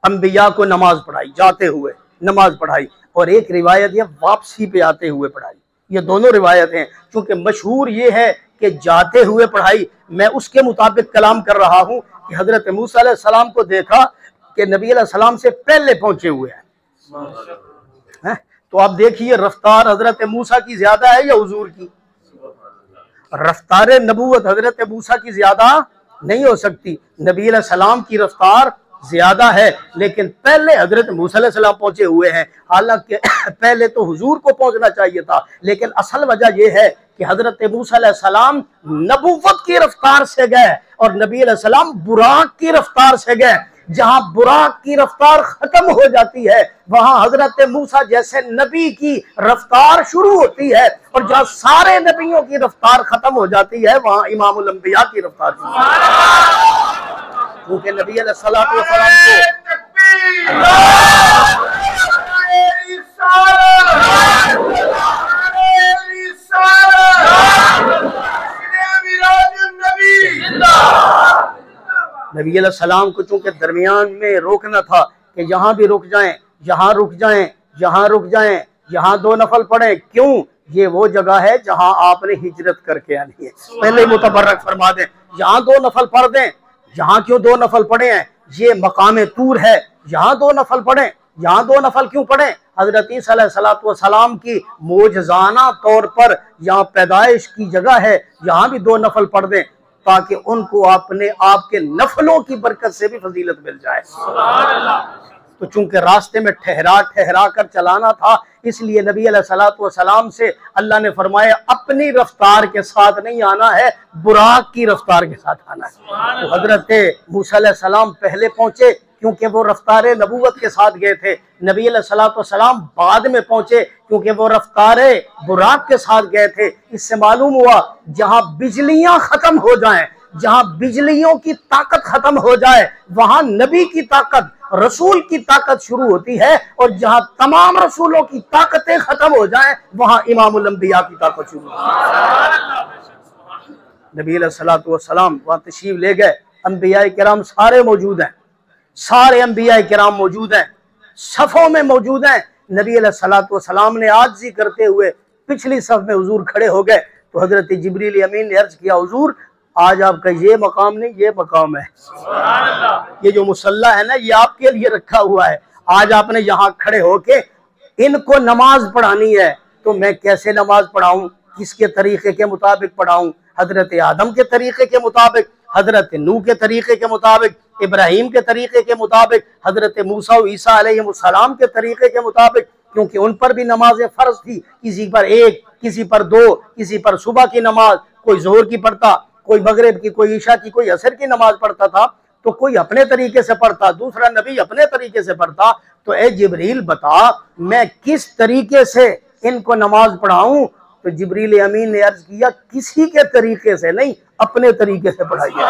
अंबिया को नमाज पढ़ाई, जाते हुए नमाज पढ़ाई, और एक रिवायत ये वापसी पे आते हुए पढ़ाई। ये दोनों रिवायत हैं। चूंकि मशहूर ये है कि जाते हुए पढ़ाई, मैं उसके मुताबिक कलाम कर रहा हूँ कि हजरत मूसा अलैहिस्सलाम को देखा कि नबी अलैहिस्सलाम से पहले पहुंचे हुए हैं। तो आप देखिए रफ्तार हजरत मूसा की ज्यादा है या हुजूर की? रफ्तार नबूवत हजरत मूसा की ज्यादा नहीं हो सकती, नबी अलैहिस्सलाम की रफ्तार ज्यादा है, लेकिन पहले हजरत मूसा अलैहिस्सलाम पहुंचे हुए हैं। हालांकि पहले तो हुजूर को पहुंचना चाहिए था, लेकिन असल वजह यह है कि हजरत मूसा अलैहिस्सलाम नबूवत की रफ्तार से गए और नबी अलैहिस्सलाम बुराक की रफ्तार से गए। जहां बुराक की रफ्तार खत्म हो जाती है, वहां हजरत मूसा जैसे नबी की रफ्तार शुरू होती है, और जहां सारे नबियों की रफ्तार खत्म हो जाती है, वहां इमामुल अंबिया की रफ्तार शुरू होती है। क्योंकि नबी अलैहिस्सलातु वस्सलाम नबी अलैहिस्सलाम को चूंकि दरमियान में रोकना था कि यहाँ भी रुक जाएं, यहाँ रुक जाएं, यहाँ रुक जाएं, यहाँ 2 नफल पढ़ें। क्यों? ये वो जगह है जहाँ आपने हिजरत करके आनी है। पहले मुतबर्रक फरमा दें, यहाँ 2 नफल पढ़ दें। यहाँ क्यों 2 नफल पढ़े हैं? ये मकाम तूर है, यहाँ 2 नफल पढ़ें। यहाँ 2 नफल क्यों पढ़ें? हजरत ईसा अलैहिस्सलातु वस्सलाम की मोजज़ाना तौर पर यहाँ पैदाइश की जगह है, यहाँ भी 2 नफल पढ़ दें, ताकि उनको अपने आपके नफलों की बरकत से भी फजीलत मिल जाए। तो चूंकि रास्ते में ठहरा कर चलाना था, इसलिए नबी अलैहिस्सलातु वस्सलाम से अल्लाह ने फरमाया अपनी रफ्तार के साथ नहीं आना है, बुराक की रफ्तार के साथ आना है। तो हजरत मूसा अलैहिस्सलाम पहले पहुंचे क्योंकि वो रफ्तार नबूवत के साथ गए थे। नबी अलैहिस्सलातु वस्सलाम बाद में पहुंचे क्योंकि वो रफ्तार बुराक के साथ गए थे। इससे मालूम हुआ जहां बिजलियां खत्म हो जाएं, जहां बिजलियों की ताकत खत्म हो जाए, वहां नबी की ताकत, रसूल की ताकत शुरू होती है, और जहां तमाम रसूलों की ताकतें खत्म हो जाएं, वहां इमामुल अंबिया की ताकत शुरू होती है। नबी अलैहिस्सलातु वस्सलाम वहां तशरीफ ले गए, अंबिया किराम सारे मौजूद हैं, सारे अंबिया किराम मौजूद हैं, सफ़ों में मौजूद हैं। नबी अलैहिस्सलातु वस्सलाम ने आजिज़ी करते हुए पिछली सफ में हुजूर खड़े हो गए, तो हजरत जिब्रील अमीन ने अर्ज किया, हुजूर आज आपका ये मकाम नहीं, ये मकाम है, ये जो मुसल्ला है ना, ये आपके लिए रखा हुआ है। आज आपने यहाँ खड़े होके इनको नमाज पढ़ानी है, तो मैं कैसे नमाज पढ़ाऊं, किसके तरीके के मुताबिक पढ़ाऊं? हजरत आदम के तरीके के मुताबिक, हजरत नूह के तरीके के मुताबिक, इब्राहिम के तरीके के मुताबिक, हजरत मूसा और ईसा अलैहिस्सलाम के तरीके के मुताबिक, क्योंकि उन पर भी नमाजें फर्ज थी, किसी पर 1, किसी पर 2, किसी पर सुबह की नमाज, कोई जोहर की पढ़ता, कोई मगरिब की, कोई ईशा की, कोई असर की नमाज पढ़ता था। तो कोई अपने तरीके से पढ़ता, दूसरा नबी अपने तरीके से पढ़ता। तो ए जिब्रील बता, मैं किस तरीके से इनको नमाज पढ़ाऊं? तो जिब्रील अमीन ने अर्ज किया, किसी के तरीके से नहीं, अपने तरीके से पढ़ाइए,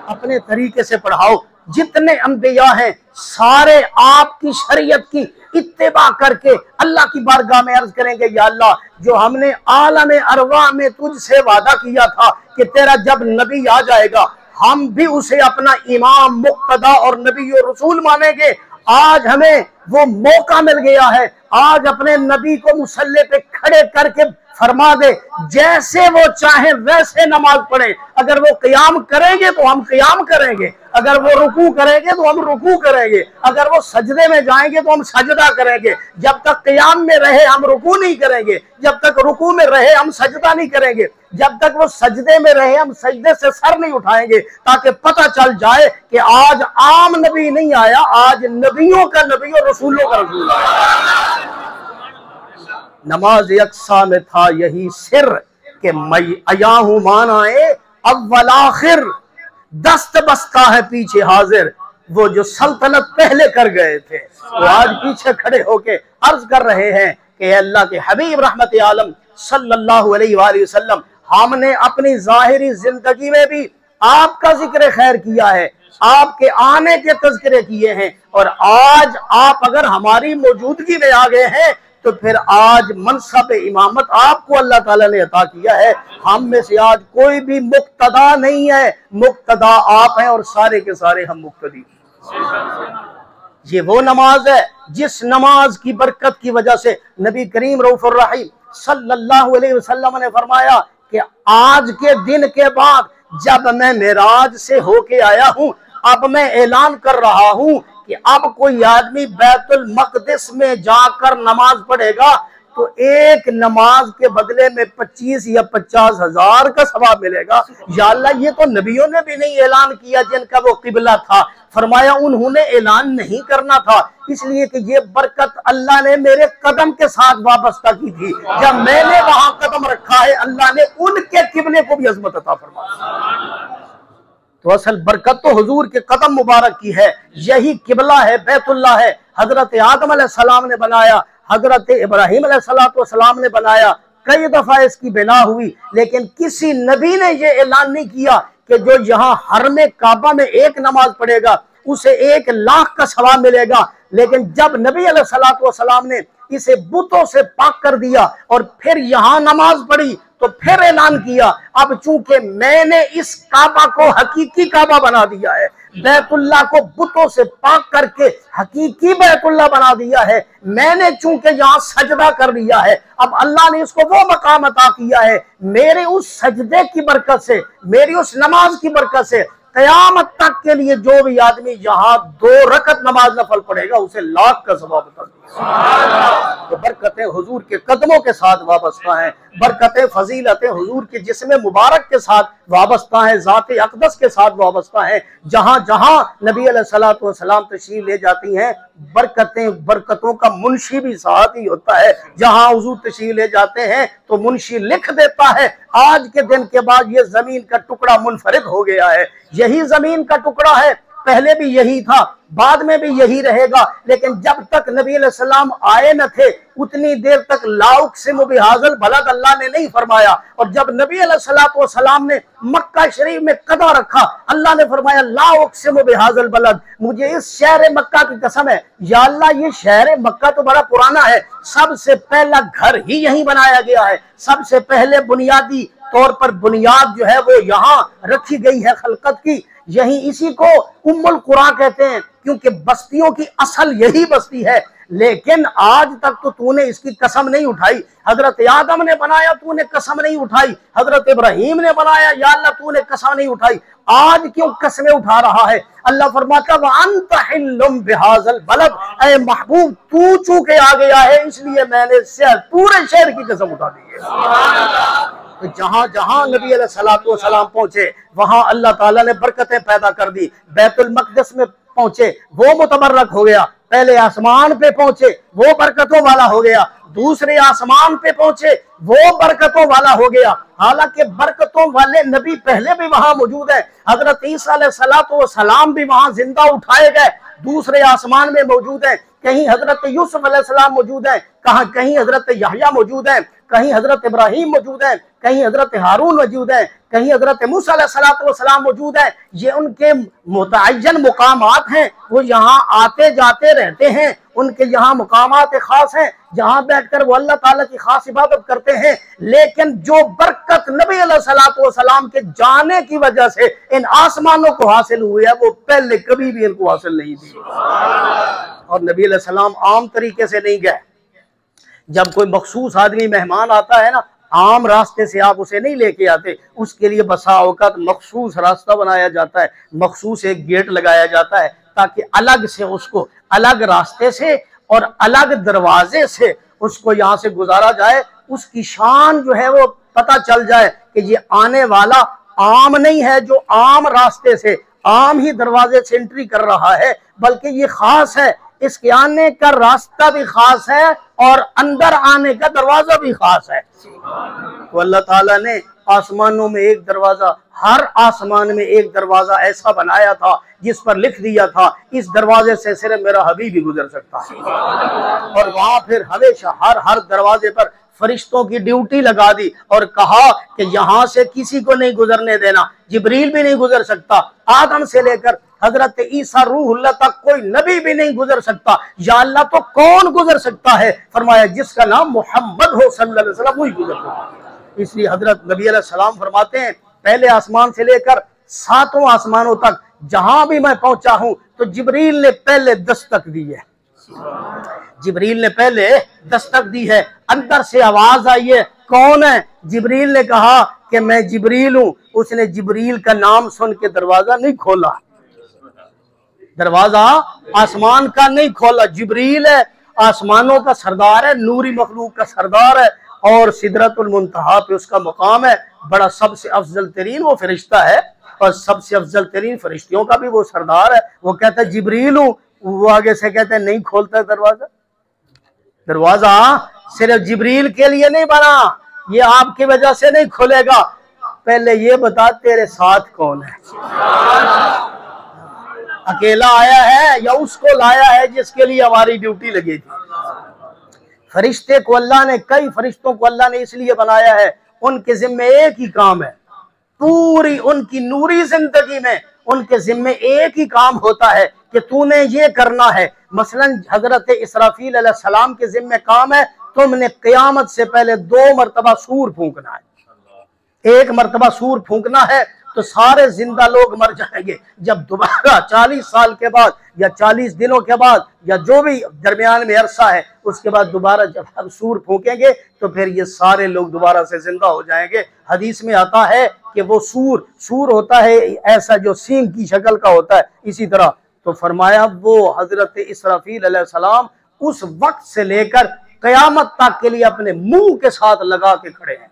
अपने तरीके से पढ़ाओ। जितने अंबिया हैं सारे आपकी शरीयत की इत्तेबा करके अल्लाह की बारगाह में अर्ज करेंगे, या अल्लाह जो हमने आलम अरवा में तुझसे वादा किया था कि तेरा जब नबी आ जाएगा हम भी उसे अपना इमाम, मुक्तदा और नबी और रसूल मानेंगे। आज हमें वो मौका मिल गया है, आज अपने नबी को मुसल्ले पे खड़े करके फरमा दे जैसे वो चाहे वैसे नमाज पढ़े। अगर वो क़याम करेंगे तो हम क़याम करेंगे, अगर वो रुकू करेंगे तो हम रुकू करेंगे, अगर वो सजदे में जाएंगे तो हम सजदा करेंगे। जब तक क़याम में रहे हम रुकू नहीं करेंगे, जब तक रुकू में रहे हम सजदा नहीं करेंगे, जब तक वो सजदे में रहे हम सजदे से सर नहीं उठाएंगे, ताकि पता चल जाए कि आज आम नबी नहीं आया, आज नबियों का नबी और रसूलों का रसूल आया। नमाज यकसा में था यही सिर कि मैं आया हूं मानाए अव्वल आखिर, दस्त बस्ता है पीछे हाजिर। वो जो सल्तनत पहले कर गए थे वो आज पीछे खड़े होके अर्ज कर रहे हैं कि अल्लाह के हबीब रहमत आलम सल्लल्लाहु अलैहि वसल्लम, हमने अपनी जाहिरी जिंदगी में भी आपका जिक्र खैर किया है, आपके आने के तज़किरे किए हैं, और आज आप अगर हमारी मौजूदगी में आ गए हैं तो फिर आज मनसब इमामत आपको अल्लाह ताला ने अता किया है। हम में से आज कोई भी मुक्तदा नहीं है, मुक्तदा आप हैं और सारे के सारे हम मुक्तदी। ये वो नमाज है जिस नमाज की बरकत की वजह से नबी करीम रऊफ़ुर रहीम सल्लल्लाहु अलैहि वसल्लम ने फरमाया कि आज के दिन के बाद जब मैं मेराज से होके आया हूँ, अब मैं ऐलान कर रहा हूँ कि अब कोई आदमी बैतुल मक़दिस में जाकर नमाज पढ़ेगा तो एक नमाज के बदले में 25 या 50 हजार का सवाब मिलेगा। या अल्लाह, ये तो नबियों ने भी नहीं ऐलान किया जिनका वो किबला था। फरमाया उन्होंने ऐलान नहीं करना था, इसलिए कि ये बरकत अल्लाह ने मेरे कदम के साथ वाबस्ता की थी। जब मैंने वहां कदम रखा है अल्लाह ने उनके किबले को भी अजमत अता फरमाया। तो असल बरकत तो हुजूर के कदम मुबारक की है, यही किबला है, बैतुल्लाह है। हजरत आदम अलैहिस्सलाम ने बनाया, हजरत इब्राहीम अलैहिस्सलाम ने बनाया, कई दफा इसकी बिना हुई, लेकिन किसी नबी ने ये ऐलान नहीं किया कि जो यहाँ हरमे काबा में एक नमाज पढ़ेगा उसे 1 लाख का सवाब मिलेगा। लेकिन जब नबी अलैहिस्सलाम ने इसे बुतों से पाक कर दिया और फिर यहाँ नमाज पढ़ी तो फिर ऐलान किया, अब चूंकि मैंने इस काबा को हकीकी काबा बना दिया है, बैतुल्लाह को बुतों से पाक करके हकीकी बैतुल्लाह बना दिया है, मैंने चूंकि यहाँ सजदा कर दिया है, अब अल्लाह ने इसको वो मकाम अता किया है। मेरे उस सजदे की बरकत से, मेरी उस नमाज की बरकत से क़यामत तक के लिए जो भी आदमी यहाँ 2 रकत नमाज नफल पढ़ेगा उसे लाख का सवाब अता किया। तो बरकतें हुजूर के कदमों के साथ वाबस्ता हैं, बरकतें फजीलतें हुजूर के जिस्म मुबारक के साथ वाबस्ता है, ज़ात अक़दस के साथ वाबस्ता है। जहाँ जहाँ नबी अलैहिस्सलातु वस्सलाम तशरीफ ले जाती हैं बरकतें, बरकतों का मुंशी भी साथ ही होता है। जहाँ हुजूर तशरीफ ले जाते हैं तो मुंशी लिख देता है आज के दिन के बाद ये जमीन का टुकड़ा मुनफरिद हो गया है, यही जमीन का टुकड़ा है, पहले भी यही था, बाद में भी यही रहेगा। लेकिन जब तक नबी अलैहिस्सलाम आए न थे उतनी देर तक लाउक से मुबिहाजल बलद अल्लाह ने नहीं फरमाया, और जब नबी अलैहिस्सलाम ने मक्का शरीफ में कदम रखा अल्लाह ने फरमाया लाउक से मुबिहाजल बलद, मुझे इस शहर मक्का की कसम है, या अल्लाह ये शहर मक्का तो बड़ा पुराना है, सबसे पहला घर ही यहीं बनाया गया है, सबसे पहले बुनियादी तौर पर बुनियाद जो है वो यहाँ रखी गई है खलकत की, यही इसी को उम्मुल कुरा कहते हैं क्योंकि बस्तियों की असल यही बस्ती है। लेकिन आज तक तो तूने इसकी कसम नहीं उठाई, हजरत आदम ने बनाया तूने कसम नहीं उठाई, हजरत इब्राहीम ने बनाया या अल्लाह तूने कसम नहीं उठाई, आज क्यों कसमें उठा रहा है? अल्लाह फरमाता व अंत हिल्लुम बिहाज़ल बलद, ऐ महबूब तू चूके आ गया है इसलिए मैंने पूरे शहर की कसम उठा दी है। तो जहाँ जहाँ नबी अलैहिस्सलातु वस्सलाम पहुंचे वहां अल्लाह ताला ने बरकतें पैदा कर दी। बैतुल मक़दिस में पहुंचे वो मुतबर्रक हो गया, पहले आसमान पे पहुंचे वो बरकतों वाला हो गया, दूसरे आसमान पे पहुंचे वो बरकतों वाला हो गया। हालांकि बरकतों वाले नबी पहले भी वहां मौजूद है, हजरत ईसा अलैहिस्सलातु वस्सलाम भी वहां जिंदा उठाए गए, दूसरे आसमान में मौजूद है, कहीं हजरत यूसुफ अलैहिस्सलाम मौजूद है, कहीं हजरत यहया मौजूद है, कहीं हजरत इब्राहीम मौजूद है, कहीं हजरत हारून मौजूद है, कहीं हजरत मूसा अलैहिस्सलाम मौजूद है। ये उनके मुतअय्यन मुकामात हैं, वो यहाँ आते जाते रहते हैं, उनके यहाँ मुकामात खास हैं जहाँ बैठकर वो अल्लाह ताला की खास इबादत करते हैं। लेकिन जो बरकत नबी अलैहिस्सलाम के जाने की वजह से इन आसमानों को हासिल हुई है वो पहले कभी भी इनको हासिल नहीं थी। और नबी अलैहिस्सलाम आम तरीके से नहीं गए। जब कोई मखसूस आदमी मेहमान आता है ना, आम रास्ते से आप उसे नहीं लेके आते, उसके लिए बसा औकात मखसूस रास्ता बनाया जाता है, मखसूस एक गेट लगाया जाता है ताकि अलग से उसको अलग रास्ते से और अलग दरवाजे से उसको यहाँ से गुजारा जाए। उसकी शान जो है वो पता चल जाए कि ये आने वाला आम नहीं है जो आम रास्ते से आम ही दरवाजे से एंट्री कर रहा है, बल्कि ये खास है, इसके आने का रास्ता भी खास है और अंदर आने का दरवाजा भी खास है। तो अल्लाह ताला ने आसमानों में एक दरवाजा, हर आसमान में एक दरवाजा ऐसा बनाया था जिस पर लिख दिया था इस दरवाजे से सिर्फ मेरा हबीब ही गुजर सकता है। और वहां फिर हमेशा हर दरवाजे पर फरिश्तों की ड्यूटी लगा दी और कहा कि यहां से किसी को नहीं गुजरने देना, जिब्रील भी नहीं गुजर सकता, आदम से लेकर हजरत ईसा रूहुल्लाह तक कोई नबी भी नहीं गुजर सकता। या अल्लाह तो कौन गुजर सकता है? फरमाया जिसका नाम मोहम्मद हो सल्लल्लाहु अलैहि वसल्लम वही गुजर सकता है। इसलिए हजरत नबी अलैहिस्सलाम फरमाते हैं पहले आसमान से लेकर 7वें आसमानों तक जहां भी मैं पहुंचा हूं तो जिब्रील ने पहले दस्तक दी है, जिब्रील ने पहले दस्तक दी है। अंदर से आवाज आई है, कौन है? जिब्रील ने कहा कि मैं जिब्रील हूं। उसने जिब्रील का नाम सुन के दरवाजा नहीं खोला, दरवाजा आसमान का नहीं खोला। जिब्रील है, आसमानों का सरदार है, नूरी मखलूक का सरदार है और सिदरतुल मुंतहा पे उसका मुकाम है। बड़ा सबसे अफजल तरीन वो फरिश्ता है और सबसे अफजल तरीन फरिश्तियों का भी वो सरदार है। वो कहता है जिब्रील हूं, वो आगे से कहते हैं नहीं खोलता दरवाजा। दरवाजा सिर्फ जिब्रील के लिए नहीं बना, ये आपकी वजह से नहीं खुलेगा। पहले ये बता तेरे साथ कौन है? अकेला आया है या उसको लाया है जिसके लिए हमारी ड्यूटी लगी थी? फरिश्ते को अल्लाह ने, कई फरिश्तों को अल्लाह ने इसलिए बनाया है, उनके जिम्मे एक ही काम है। पूरी उनकी नूरी जिंदगी में उनके जिम्मे एक ही काम होता है कि तूने ये करना है। मसलन हजरत इसराफील अलैहिस्सलाम के जिम्मे काम है तुमने क़यामत से पहले 2 मरतबा सूर फूंकना है। एक मरतबा सूर फूंकना है तो सारे जिंदा लोग मर जाएंगे। जब दोबारा 40 साल के बाद या 40 दिनों के बाद या जो भी दरमियान में अरसा है उसके बाद दोबारा जब हम सूर फूकेंगे तो फिर ये सारे लोग दोबारा से जिंदा हो जाएंगे। हदीस में आता है कि वो सूर होता है ऐसा जो सींग की शक्ल का होता है, इसी तरह। तो फरमाया वो हजरत इसराफील अलैहिस्सलाम उस वक्त से लेकर क़यामत तक के लिए अपने मुंह के साथ लगा के खड़े हैं।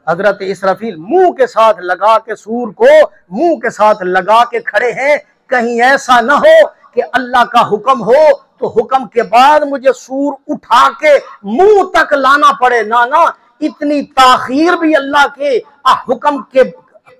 हजरत इसराफील मुंह के साथ लगा के, सूर को मुंह के साथ लगा के खड़े हैं। कहीं ऐसा ना हो कि अल्लाह का हुक्म हो तो हुक्म के बाद मुझे सूर उठा के मुंह तक लाना पड़े। ना, इतनी ताखीर भी अल्लाह के हुक्म के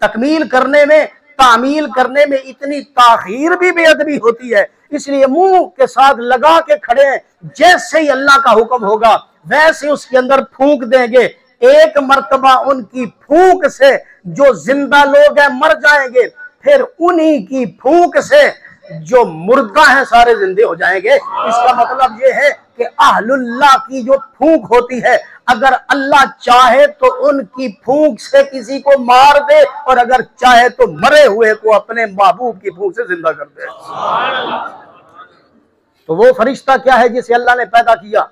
तकमील करने में, तामील करने में इतनी ताखीर भी बेअदबी होती है। इसलिए मुंह के साथ लगा के खड़े हैं। जैसे ही अल्लाह का हुक्म होगा वैसे उसके अंदर फूंक देंगे। एक मर्तबा उनकी फूंक से जो जिंदा लोग हैं मर जाएंगे, फिर उन्हीं की फूंक से जो मुर्दा हैं सारे जिंदे हो जाएंगे। इसका मतलब ये है कि अहलुल्लाह की जो फूंक होती है, अगर अल्लाह चाहे तो उनकी फूंक से किसी को मार दे और अगर चाहे तो मरे हुए को अपने महबूब की फूंक से जिंदा कर दे। तो वो फरिश्ता क्या है जिसे अल्लाह ने पैदा किया,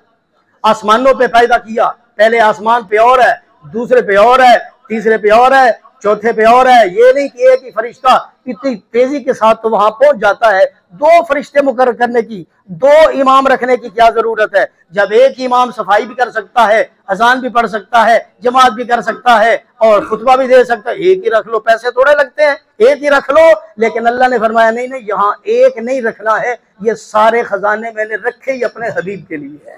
आसमानों पे पैदा किया। पहले आसमान पे और है, दूसरे पे और है, तीसरे पे और है, चौथे पे और है। ये नहीं कि एक ही फरिश्ता इतनी तेजी के साथ तो वहां पहुंच जाता है। 2 फरिश्ते मुकर्रर करने की, 2 इमाम रखने की क्या जरूरत है? जब एक इमाम सफाई भी कर सकता है, अजान भी पढ़ सकता है, जमात भी कर सकता है और खुतबा भी दे सकता है। एक ही रख लो, पैसे थोड़े लगते हैं, एक ही रख लो। लेकिन अल्लाह ने फरमाया नहीं, यहाँ एक नहीं रखना है, ये सारे खजाने मैंने रखे ही अपने हबीब के लिए है।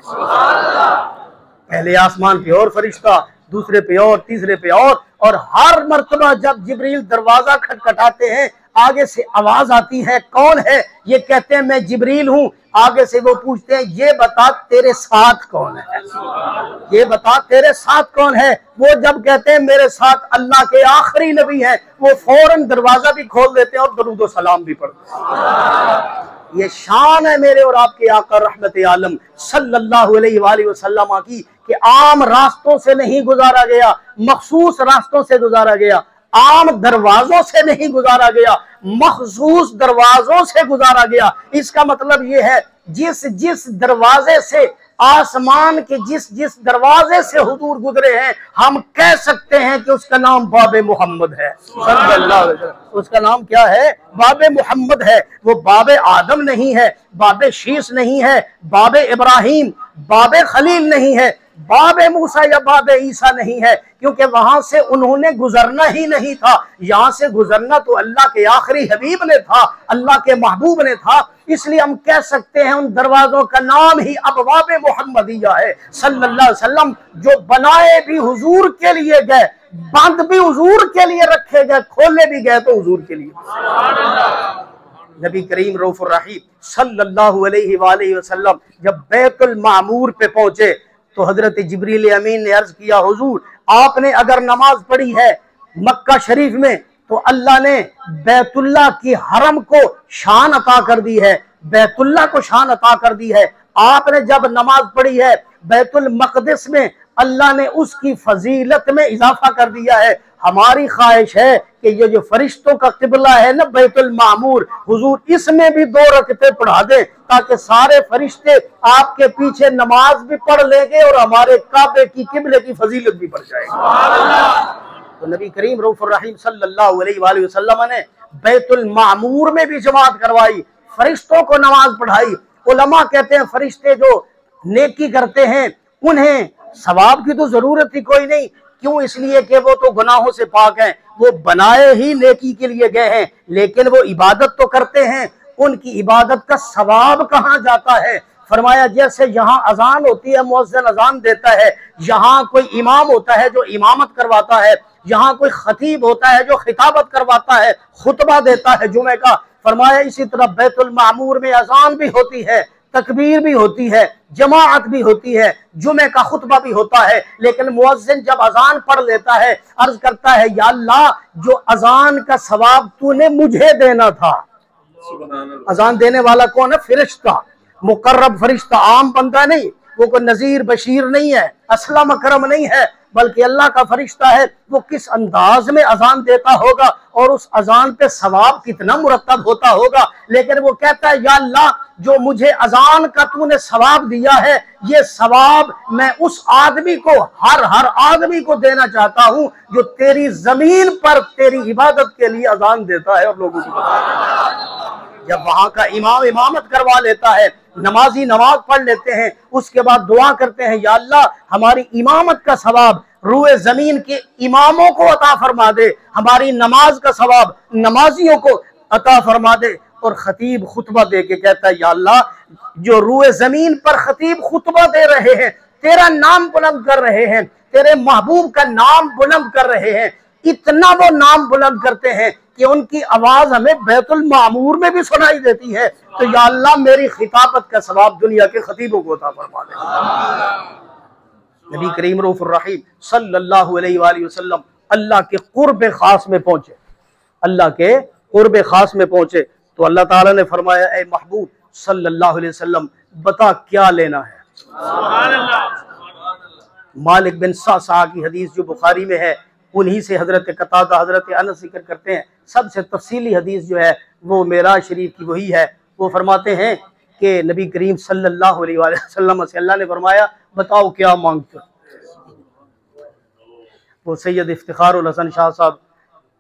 पहले आसमान पे और फरिश्ता, दूसरे पे और, तीसरे पे और हर मर्तबा जब जिब्रील दरवाजा खटखटाते हैं आगे से आवाज आती है, कौन है? ये कहते हैं मैं जिब्रील हूं। आगे से वो पूछते हैं ये बता तेरे साथ कौन है, ये बता तेरे साथ कौन है। वो जब कहते हैं मेरे साथ अल्लाह के आखिरी नबी हैं, वो फौरन दरवाजा भी खोल देते हैं और दरूद व सलाम भी पढ़ते हैं। ये शान है मेरे और आपके आका रहमत आलम सल्लल्लाहु अलैहि वसल्लम की कि आम रास्तों से नहीं गुजारा गया, मखसूस रास्तों से गुजारा गया, आम दरवाजों से नहीं गुजारा गया, मखसूस दरवाजों से गुजारा गया। इसका मतलब ये है जिस जिस दरवाजे से, आसमान के जिस जिस दरवाजे से हुजूर गुजरे हैं, हम कह सकते हैं कि उसका नाम बाबे मोहम्मद है सल्लल्लाहु अलैहि वसल्लम। उसका नाम क्या है? बाबे मोहम्मद है। वो बाबे आदम नहीं है, बाबे शीश नहीं है, बाबे इब्राहिम, बाबे खलील नहीं है, बाबे मूसा या बाबे ईसा नहीं है, क्योंकि वहां से उन्होंने गुजरना ही नहीं था। यहां से गुजरना तो अल्लाह के आखिरी हबीब ने था, अल्लाह के महबूब ने था। इसलिए हम कह सकते हैं उन दरवाजों का नाम ही अबवाबे मोहम्मदिया है सल्लल्लाहु अलैहि वसल्लम, जो बनाए भी हुजूर के लिए गए, बंद भी हुजूर के लिए रखे गए, खोले भी गए तो हुजूर के लिए। नबी करीम रऊफुर रहीम सल्लल्लाहु अलैहि वसल्लम जब बैतुल मामूर पे पहुंचे तो हजरत जिब्रील अमीन ने अर्ज किया, हुजूर आपने अगर नमाज पढ़ी है मक्का शरीफ में तो अल्लाह ने बैतुल्लाह की हरम को शान अता कर दी है, बैतुल्लाह को शान अता कर दी है। आपने जब नमाज पढ़ी है बैतुल मक़दिस में, अल्लाह ने उसकी फजीलत में इजाफा कर दिया है। हमारी ख्वाहिश है कि ये जो फरिश्तों का किबला है ना बैतुल मामूर, हुजूर इसमें भी 2 रकते पढ़ा दे ताकि सारे फरिश्ते आपके पीछे नमाज भी पढ़ लेंगे और हमारे काबे की किबले की फजीलत भी बढ़ जाएगी। तो नबी करीम रऊफुर रहीम सल्लल्लाहु अलैहि वसल्लम ने बैतुल मामूर में भी जमात करवाई, फरिश्तों को नमाज पढ़ाई। उलमा कहते हैं फरिश्ते जो नेकी करते हैं उन्हें सवाब की तो जरूरत ही कोई नहीं, क्यों? इसलिए कि वो तो गुनाहों से पाक हैं, वो बनाए ही नेकी के लिए गए हैं, लेकिन वो इबादत तो करते हैं, उनकी इबादत का सवाब कहाँ जाता है? फरमाया जैसे यहाँ अजान होती है, मुअज्जिन अजान देता है, यहाँ कोई इमाम होता है जो इमामत करवाता है, यहाँ कोई खतीब होता है जो खिताबत करवाता है, खुतबा देता है जुमे का। फरमाया इसी तरह बैतुल मामूर में अजान भी होती है, तकबीर भी होती है, जमाअत भी होती है, जुमे का खुतबा भी होता है, लेकिन मुअज्जिन जब अजान पढ़ लेता है अर्ज करता है, या अल्लाह जो अजान का सवाब तूने मुझे देना था। अजान देने वाला कौन है? फरिश्ता, मुकर्रब फरिश्ता, आम बंदा नहीं, वो कोई नजीर बशीर नहीं है, असलम अकरम नहीं है, बल्कि अल्लाह का फरिश्ता है। वो किस अंदाज में अजान देता होगा और उस अजान पे सवाब कितना मुरत्तब होता होगा। लेकिन वो कहता है, या अल्लाह जो मुझे अजान का तूने सवाब दिया है, ये सवाब मैं उस आदमी को, हर आदमी को देना चाहता हूँ जो तेरी जमीन पर तेरी इबादत के लिए अजान देता है और लोगों को। जब वहां का इमाम इमामत करवा लेता है, नमाजी नमाज पढ़ लेते हैं, उसके बाद दुआ करते हैं, या अल्लाह हमारी इमामत का सवाब रूए जमीन के इमामों को अता फरमा दे, हमारी नमाज का सवाब नमाजियों को अता फरमा दे। और खतीब खुतबा दे के कहता है, या अल्लाह जो रूए जमीन पर खतीब खुतबा दे रहे हैं, तेरा नाम बुलंद कर रहे हैं, तेरे महबूब का नाम बुलंद कर रहे हैं, इतना वो नाम बुलंद करते हैं कि उनकी आवाज हमें बैतुल मामूर में भी सुनाई देती है। तो या अल्लाह मेरी खिताबत का सवाब दुनिया के खतीबों को अता फरमा दे। नबी करीम रऊफुर रहीम सल्लल्लाहु अलैहि वसल्लम अल्लाह के कुर्ब खास में पहुंचे, अल्लाह के कुर्ब खास में पहुंचे तो अल्लाह ताला ने फरमाया, ए महबूब सल्लल्लाहु अलैहि वसल्लम बता क्या लेना है। सुभान अल्लाह। मालिक बिन सअसा की हदीस जो बुखारी में है, उन्हीं से हजरत कतादा हजरत अनस जिक्र करते हैं। सबसे तफसीली हदीस जो है वो मेराज शरीफ की वही है। वो फरमाते हैं कि नबी करीम सल्लल्लाहु अलैहि वसल्लम से अल्लाह ने फरमाया, बताओ क्या मांगते हो। वो सैयद इफ्तिखारुल हसन शाह साहब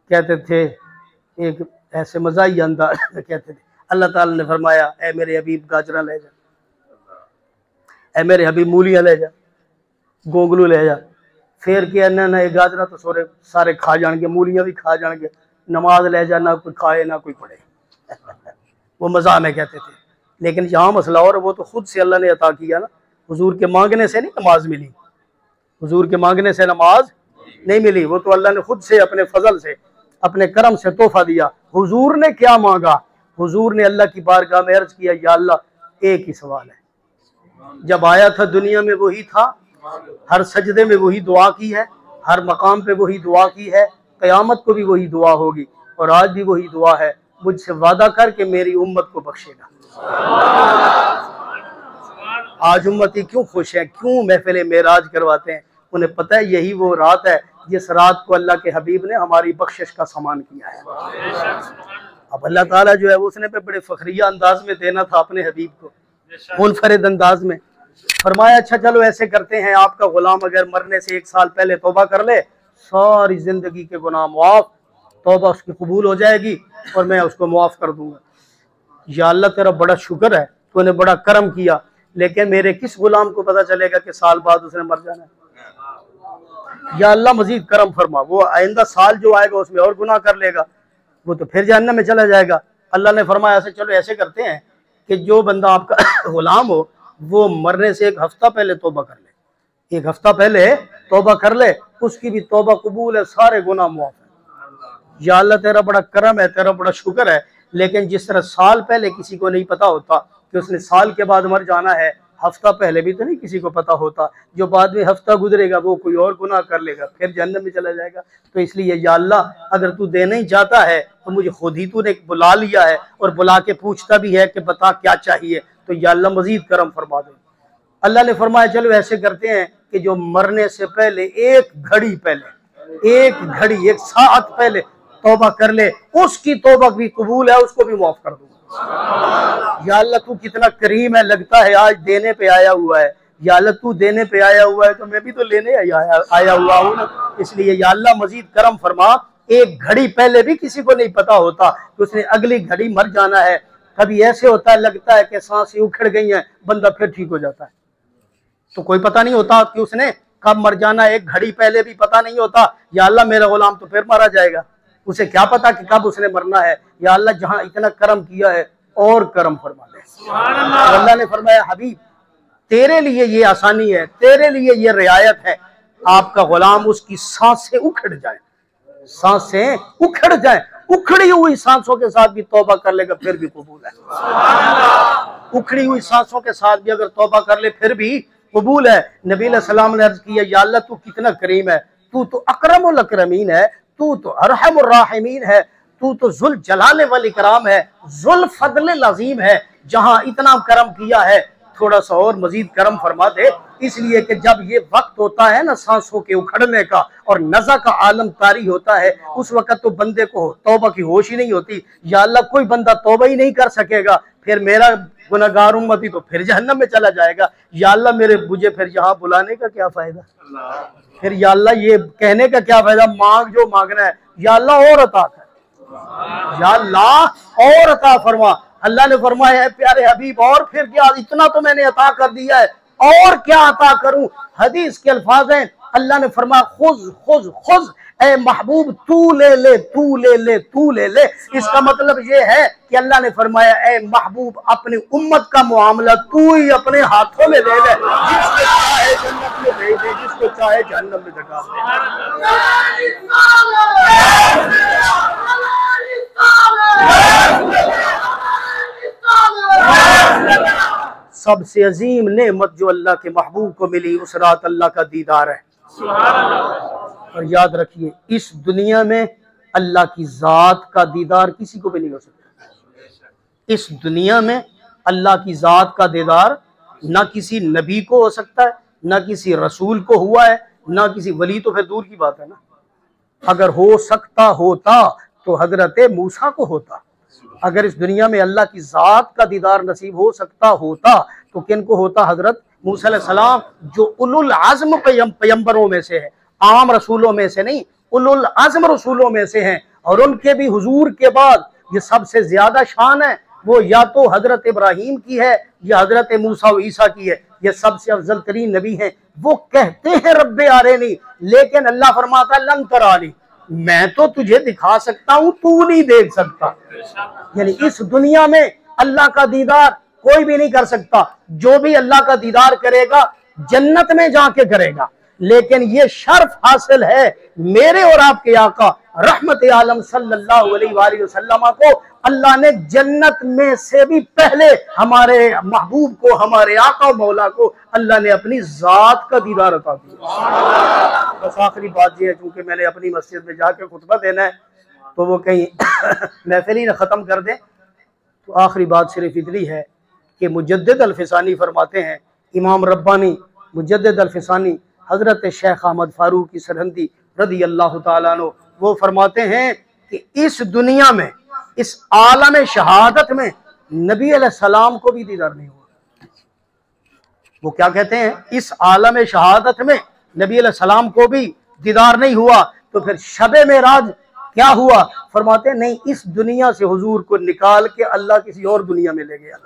कहते थे, एक ऐसे मज़ाही अंदाज कहते थे, अल्लाह ताला ने फरमाया, ए मेरे हबीब गाजरा ले जा, ए मेरे हबीब मूलियाँ ले जा, गोगलू ले जा। फिर क्या ना ये गाजरा तो सारे खा जाएंगे, मूलियाँ भी खा जाएंगे, नमाज ले जा, ना कोई खाए ना कोई पढ़े। वो मज़ाक में कहते थे। लेकिन यहाँ मसला और, वो तो खुद से अल्लाह ने अता किया ना, हुजूर के मांगने से नहीं नमाज मिली, हुजूर के मांगने से नमाज नहीं मिली, वो तो अल्लाह ने खुद से अपने फजल से अपने करम से तोहफा दिया। हुजूर ने क्या मांगा? हुजूर ने अल्लाह की बारगाह में अर्ज किया, या अल्लाह एक ही सवाल है, जब आया था दुनिया में वही था, हर सजदे में वही दुआ की है, हर मकाम पे वही दुआ की है, क़यामत को भी वही दुआ होगी और आज भी वही दुआ है। मुझसे वादा कर के मेरी उम्मत को बख्शेगा। आज उम्मती क्यों खुश है, क्यों महफिल मेराज करवाते हैं? उन्हें पता है यही वो रात है जिस रात को अल्लाह के हबीब ने हमारी बख्शिश का सामान किया है। अब अल्लाह ताला जो है उसने पे बड़े फखरिया अंदाज में देना था अपने हबीब को, मुनफरिद अंदाज में। फरमाया अच्छा चलो ऐसे करते हैं, आपका गुलाम अगर मरने से 1 साल पहले तौबा कर ले, सारी जिंदगी के गुनाह मुआफ, तौबा उसकी कबूल हो जाएगी और मैं उसको मुआफ कर दूंगा। या अल्लाह तेरा बड़ा शुक्र है, तूने बड़ा करम किया, लेकिन मेरे किस गुलाम को पता चलेगा कि साल बाद उसने मर जाना है? या अल्लाह मजीद करम फरमा, वो आइंदा साल जो आएगा उसमें और गुनाह कर लेगा, वो तो फिर जहन्नम में चला जाएगा। अल्लाह ने फरमाया ऐसे चलो ऐसे करते हैं कि जो बंदा आपका गुलाम हो वो मरने से 1 हफ्ता पहले तौबा कर ले, 1 हफ्ता पहले तौबा कर ले, उसकी भी तौबा कबूल है, सारे गुनाह मुआफ है। या अल्लाह तेरा बड़ा करम है, तेरा बड़ा शुक्र है। लेकिन जिस तरह साल पहले किसी को नहीं पता होता कि उसने साल के बाद मर जाना है, हफ्ता पहले भी तो नहीं किसी को पता होता, जो बाद में हफ्ता गुजरेगा वो कोई और गुनाह कर लेगा, फिर जहन्नम में चला जाएगा। तो इसलिए या अल्लाह अगर तू देना ही चाहता है तो मुझे खुद ही तूने बुला लिया है और बुला के पूछता भी है कि बता क्या चाहिए, तो या अल्लाह मजीद करम फरमा दे। अल्लाह ने फरमाया चलो ऐसे करते हैं कि जो मरने से पहले 1 घड़ी पहले, 1 घड़ी 1 साथ पहले तौबा कर ले, उसकी तौबा भी कबूल है, उसको भी माफ कर दूंगा। या अल्लाह तू कितना करीम है, लगता है आज देने पे आया हुआ है। या अल्लाह तू देने पे आया हुआ है तो मैं भी तो लेने आया हुआ हूँ ना। इसलिए या अल्लाह मजीद करम फरमा। 1 घड़ी पहले भी किसी को नहीं पता होता कि उसने अगली घड़ी मर जाना है। कभी ऐसे होता है लगता है कि सांसें उखड़ गई हैं, बंदा फिर ठीक हो जाता है, तो कोई पता नहीं होता कि उसने कब मर जाना है, 1 घड़ी पहले भी पता नहीं होता। या अल्लाह मेरा गुलाम तो फिर मारा जाएगा, उसे क्या पता कि कब उसने मरना है। या अल्लाह जहां इतना करम किया है और करम फरमा दे। अल्लाह ने फरमाया हबीब तेरे लिए ये आसानी है, तेरे लिए ये रियायत है, आपका गुलाम उसकी सांसें उखड़ जाए, सांसें उखड़ जाए, उखड़ी हुई सांसों के साथ भी तौबा कर लेगा फिर भी कबूल है। उखड़ी हुई सांसों के साथ भी अगर तौबा कर ले फिर भी कबूल है। नबी सलाम ने अर्ज किया या अल्लाह तू कितना करीम है, तू तो अकरमुल अकरमीन है, तू तो अरहमुर राहिमीन है, तू तो जुल जलाल वल इकराम है, जुल फदल अजीम है। जहां इतना करम किया है थोड़ा सा और मजीद करम फरमा दे। इसलिए कि जब ये वक्त होता है ना सांसों के उखड़ने का और नज़ा का आलम तारी होता है, उस वक्त तो बंदे को तौबा की होश ही नहीं होती। या अल्लाह कोई बंदा तौबा ही नहीं कर सकेगा, फिर मेरा गुनहगार उम्मती तो फिर जहन्नम में चला जाएगा। या अल्लाह मुझे फिर यहाँ बुलाने का क्या फायदा, फिर या अल्लाह ये कहने का क्या फायदा, मांग जो मांगना है या अल्लाह और अता कर, या अल्लाह और अता फरमा। अल्लाह ने फरमाया है प्यारे हबीब और फिर क्या, इतना तो मैंने अता कर दिया है और क्या अता करूं। हदीस के अल्फाज हैं, अल्लाह ने फरमाया खुज खुज खुज, ए महबूब तू ले ले तू ले ले तू ले ले। इसका मतलब ये है कि अल्लाह ने फरमाया ए महबूब अपनी उम्मत का मुआमला तू ही अपने हाथों में ले ले, जिसको चाहे जन्नत में भेज दे, जिसको चाहे जहन्नम में धकेल दे। सबसे अजीम नेमत जो अल्लाह के महबूब को मिली उस रात अल्लाह का दीदार है। और याद रखिए इस दुनिया में अल्लाह की जात का दीदार किसी को भी नहीं हो सकता। इस दुनिया में अल्लाह की जात का दीदार ना किसी नबी को हो सकता है, ना किसी रसूल को हुआ है, ना किसी वली, तो फिर दूर की बात है ना। अगर हो सकता होता तो हजरत मूसा को होता। अगर इस दुनिया में अल्लाह की जात का दीदार नसीब हो सकता होता तो किन को होता? हजरत मूसा अलैहिस्सलाम, जो उलुल आज़म पैगंबरों में से है, आम रसूलों में से नहीं, उलुल आज़म रसूलों में से हैं। और उनके भी हुजूर के बाद ये सबसे ज्यादा शान है वो या तो हजरत इब्राहीम की है या हजरत मूसा व ईसा की है। ये सबसे अफजल तरीन नबी हैं। वो कहते हैं रब्बे आरेनी, लेकिन अल्लाह फरमाता लन तरानी, मैं तो तुझे दिखा सकता हूं, तू नहीं देख सकता। यानी इस दुनिया में अल्लाह का दीदार कोई भी नहीं कर सकता। जो भी अल्लाह का दीदार करेगा जन्नत में जाके करेगा। लेकिन ये शर्फ हासिल है मेरे और आपके आका रहमत आलम सल्लल्लाहु अलैहि वसल्लम को, अल्लाह ने जन्नत में से भी पहले हमारे महबूब को, हमारे आका मौला को अल्लाह ने अपनी जात का दीदार अता किया। बस आखिरी बात ये है, चूंकि मैंने अपनी मस्जिद में जाकर खुतबा देना है तो वो कहीं महफिल ही न ख़त्म कर दें, तो आखिरी बात सिर्फ इतनी है कि मुजद्दिद अल-फिसानी फरमाते हैं, इमाम रब्बानी मुजद्दिद अल-फिसानी हज़रत शेख अहमद फारूकी सरहंदी रज़ी अल्लाह ताला अन्हु, वो फरमाते हैं कि इस दुनिया में, इस आलम शहादत में नबी अलैहिस्सलाम को भी दीदार नहीं हुआ। वो क्या कहते हैं, इस आलम शहादत में नबी अलैहिस्सलाम को भी दीदार नहीं हुआ, तो फिर शबे मेराज क्या हुआ? फरमाते हैं नहीं, इस दुनिया से हुजूर को निकाल के अल्लाह किसी और दुनिया में ले गया।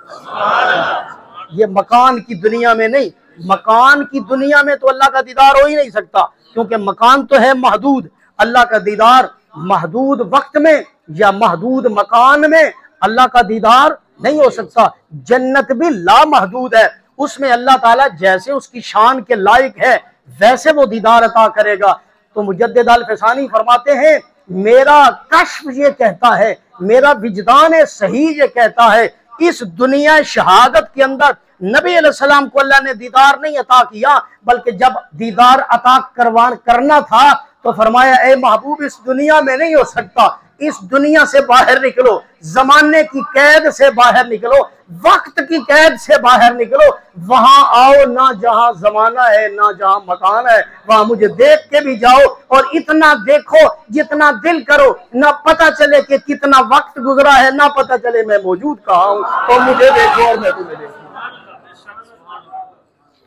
ये मकान की दुनिया में नहीं, मकान की दुनिया में तो अल्लाह का दीदार हो ही नहीं सकता, क्योंकि मकान तो है महदूद। अल्लाह का दीदार महदूद वक्त में या महदूद मकान में अल्लाह का दीदार नहीं हो सकता। जन्नत भी लामहदूद है, उसमें अल्लाह ताला जैसे उसकी शान के लायक है वैसे वो दीदार अता करेगा। तो मुजद्दिद अल-फिसानी फरमाते हैं, मेरा कश्फ ये कहता है, मेरा विजदान सही ये कहता है, इस दुनिया शहादत के अंदर नबी अलैहिस्सलाम को अल्लाह ने दीदार नहीं अता किया, बल्कि जब दीदार अता करना था तो फरमाया, ए महबूब इस दुनिया में नहीं हो सकता, इस दुनिया से बाहर निकलो, जमाने की कैद से बाहर निकलो, वक्त की कैद से बाहर निकलो, वहां आओ ना जहां जमाना है ना जहां मकान है, वहां मुझे देख के भी जाओ और इतना देखो जितना दिल करो, ना पता चले कि कितना वक्त गुजरा है, ना पता चले मैं मौजूद कहाँ हूं, तो मुझे देखो और मैं तुम्हें देखूं।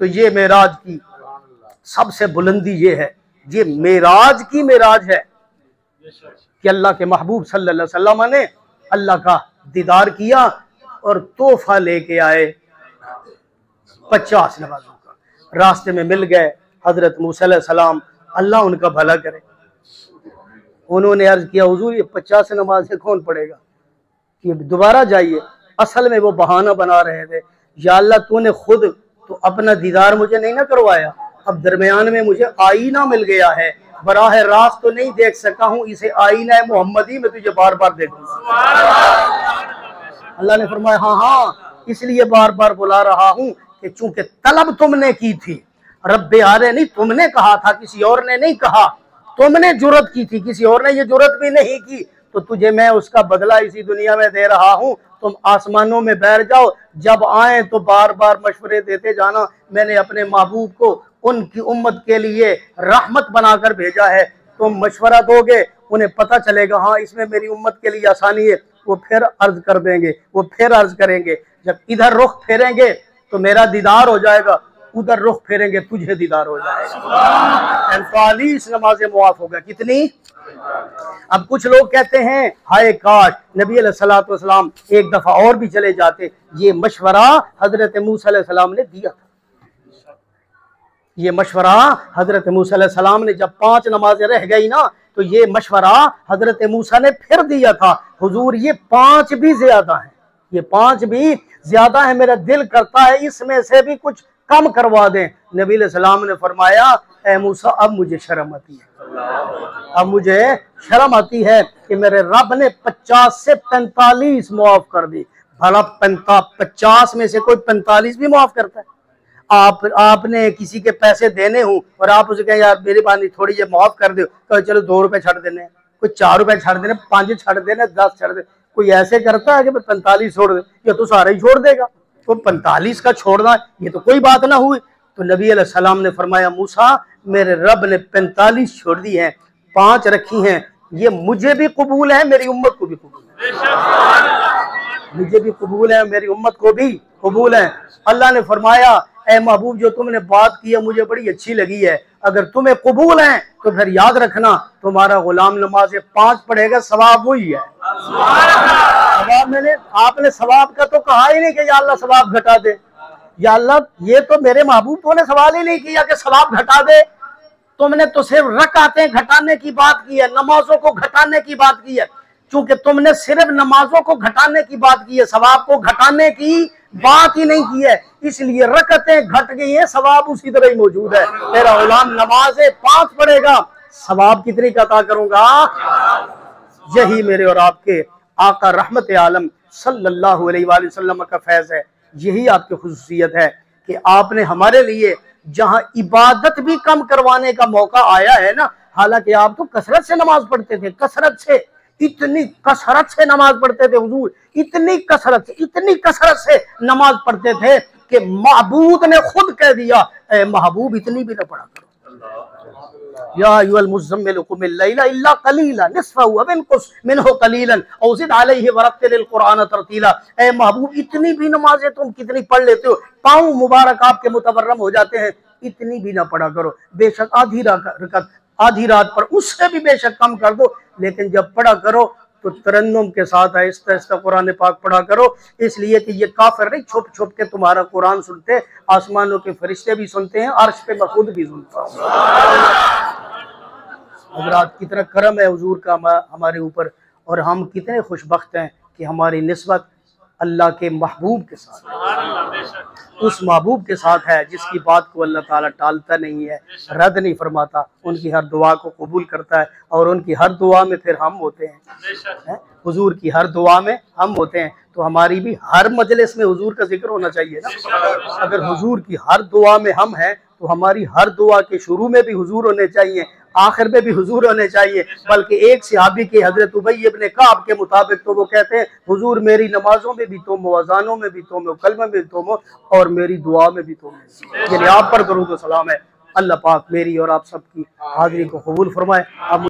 तो ये मेराज की सबसे बुलंदी ये है, ये मेराज की मेराज है कि अल्लाह के महबूब सल्लल्लाहु अलैहि वसल्लम ने अल्लाह का दीदार किया और तोहफा लेके आए 50 नमाजों का। रास्ते में मिल गए हजरत मूसा अलैहि सलाम, अल्लाह उनका भला करे। उन्होंने अर्ज किया, हुजूर ये 50 नमाजें कौन पढ़ेगा, ये दोबारा जाइए। असल में वो बहाना बना रहे थे, या अल्लाह तूने खुद तो अपना दीदार मुझे नहीं ना करवाया, अब दरमियान में मुझे आईना मिल गया है, बराह रास्त तो नहीं देख सका हूँ, इसे आईना मोहम्मदी में तुझे बार बार देखूंगा। अल्लाह ने फरमाया, हाँ हाँ इसलिए बार बार बुला रहा हूँ कि चूंकि तलब तुमने की थी, रब्बे आरे नहीं तुमने कहा था, किसी और ने नहीं कहा, तुमने जुर्रत की थी, किसी और ने ये जुर्रत भी नहीं की, तो तुझे मैं उसका बदला इसी दुनिया में दे रहा हूँ। तुम आसमानों में बैठ जाओ, जब आए तो बार बार मशवरे देते जाना, मैंने अपने महबूब को उनकी उम्मत के लिए रहमत बनाकर भेजा है, तुम मशवरा दोगे, उन्हें पता चलेगा हाँ इसमें मेरी उम्मत के लिए आसानी है, वो फिर अर्ज कर देंगे, वो फिर अर्ज करेंगे, जब इधर रुख फेरेंगे तो मेरा दीदार हो जाएगा, उधर रुख फेरेंगे तुझे दीदार हो जाएगा। 45 नमाजें मुआफ होगा। कितनी? अब कुछ लोग कहते हैं हाय काश नबी अलैहिस्सलातु वस्सलाम एक दफा और भी चले जाते। ये मशवरा हजरत मूसा अलैहिस्सलाम ने दिया था, ये मशवरा हजरत मूसा अलैहिस्सलाम ने, जब 5 नमाजें रह गई ना तो ये मशवरा हजरत मूसा ने फिर दिया था, हुजूर ये 5 भी ज्यादा है, ये 5 भी ज्यादा है, मेरा दिल करता है इसमें से भी कुछ कम करवा दें। नबी अलैहिस्सलाम ने फरमाया, ए मूसा अब मुझे शर्म आती है, अब मुझे शर्म आती है कि मेरे रब ने 50 से 45 मुआफ कर दी। भला 50 में से कोई 45 भी मुआफ करता है? आपने किसी के पैसे देने हूँ और आप उसे कहें यार मेरी बात थोड़ी ये माफ कर दो, तो चलो 2 रुपए छड़ देने, कोई 4 रुपए छड़ देने, 5 छड़ देने, 10 छड़ दे, कोई ऐसे करता है कि 45 छोड़ दे, ये तो सारे ही छोड़ देगा, तो 45 का छोड़ना ये तो कोई बात ना हुई। तो नबी अलैहिस्सलाम ने फरमाया, मूसा मेरे रब ने 45 छोड़ दी हैं, 5 रखी हैं, ये मुझे भी कबूल है, मेरी उम्मत को भी कबूल है, मुझे भी कबूल है, मेरी उम्मत को भी कबूल है। अल्लाह ने फरमाया, ए महबूब जो तुमने बात की है मुझे बड़ी अच्छी लगी है, अगर तुम्हें कबूल है तो फिर याद रखना तुम्हारा गुलाम नमाज़ें 5 पढ़ेगा, सवाब वही है। सवाब आपने सवाब का तो कहा ही नहीं कि या अल्लाह सवाब घटा दे, या अल्लाह ये तो मेरे महबूब को ने सवाल ही नहीं किया कि सवाब घटा दे, तुमने तो सिर्फ रकातें घटाने की बात की है, नमाजों को घटाने की बात की है। चूंकि तुमने सिर्फ नमाजों को घटाने की बात की है, सवाब को घटाने की बात ही नहीं की है, इसलिए रकतें घट गई हैं, सवाब उसी तरह ही मौजूद है। तेरा गुलाम नमाज़ें 5 पढ़ेगा, सवाब कितनी का अता करूंगा? यही मेरे और आपके आका रहमत आलम सल्लल्लाहु अलैहि वसल्लम का फैज है, यही आपकी खुसूसियत है कि आपने हमारे लिए जहां इबादत भी कम करवाने का मौका आया है ना, हालांकि आप तो कसरत से नमाज पढ़ते थे, कसरत से, इतनी कसरत से नमाज पढ़ते थे हुजूर, इतनी कसरत से नमाज पढ़ते थे कि महबूब ने खुद कह दिया, ए महबूब इतनी भी न पढ़ा करो। या अय्युहल मुज़्ज़म्मिल क़ुमिल लैला इल्ला क़लीला निस्फ़हु अव इनक़ुस मिन्हु क़लीलन औ ज़िद अलैहि वरत्तिलिल क़ुरआन तरतीला। ए महबूब इतनी भी नमाजें तुम कितनी पढ़ लेते हो, पाँव मुबारक आपके मुतवर्रम हो जाते हैं, इतनी भी ना पढ़ा करो। बेशक आधी रकअत आधी रात पर उससे भी बेशक कम कर दो, लेकिन जब पढ़ा करो तो तरन्नुम के साथ आहिस्ता आहिस्ता कुरान पाक पढ़ा करो, इसलिए कि ये काफिर नहीं छुप छुप के तुम्हारा कुरान सुनते, आसमानों के फरिश्ते भी सुनते हैं, अर्श पे मैं खुद भी सुनता हूँ। हज़रात कितना करम है हुजूर का हमारे ऊपर, और हम कितने खुशबख्त हैं कि हमारी निस्बत अल्लाह के महबूब के साथ, उस महबूब के साथ है जिसकी बात को अल्लाह ताला टालता नहीं है, रद्द नहीं फरमाता, उनकी हर दुआ को कबूल करता है, और उनकी हर दुआ में फिर हम होते हैं। हुजूर की हर दुआ में हम होते हैं, तो हमारी भी हर मजलिस में हुजूर का जिक्र होना चाहिए ना। अगर हुजूर की हर दुआ में हम हैं तो हमारी हर दुआ के शुरू में भी हुजूर होने चाहिए, आखिर में भी हुजूर होने चाहिए। बल्कि एक सहाबी के हजरत उबई इब्न काब के मुताबिक तो वो कहते हैं, हुजूर मेरी नमाजों में भी तुम हो, अज़ानों में भी तुम हो, कलमे में भी तुम हो, और मेरी दुआ में भी तुम हो। यानी आप पर दरूद व सलाम है। अल्लाह पाक मेरी और आप सबकी हाज़िरी को कबूल फरमाए।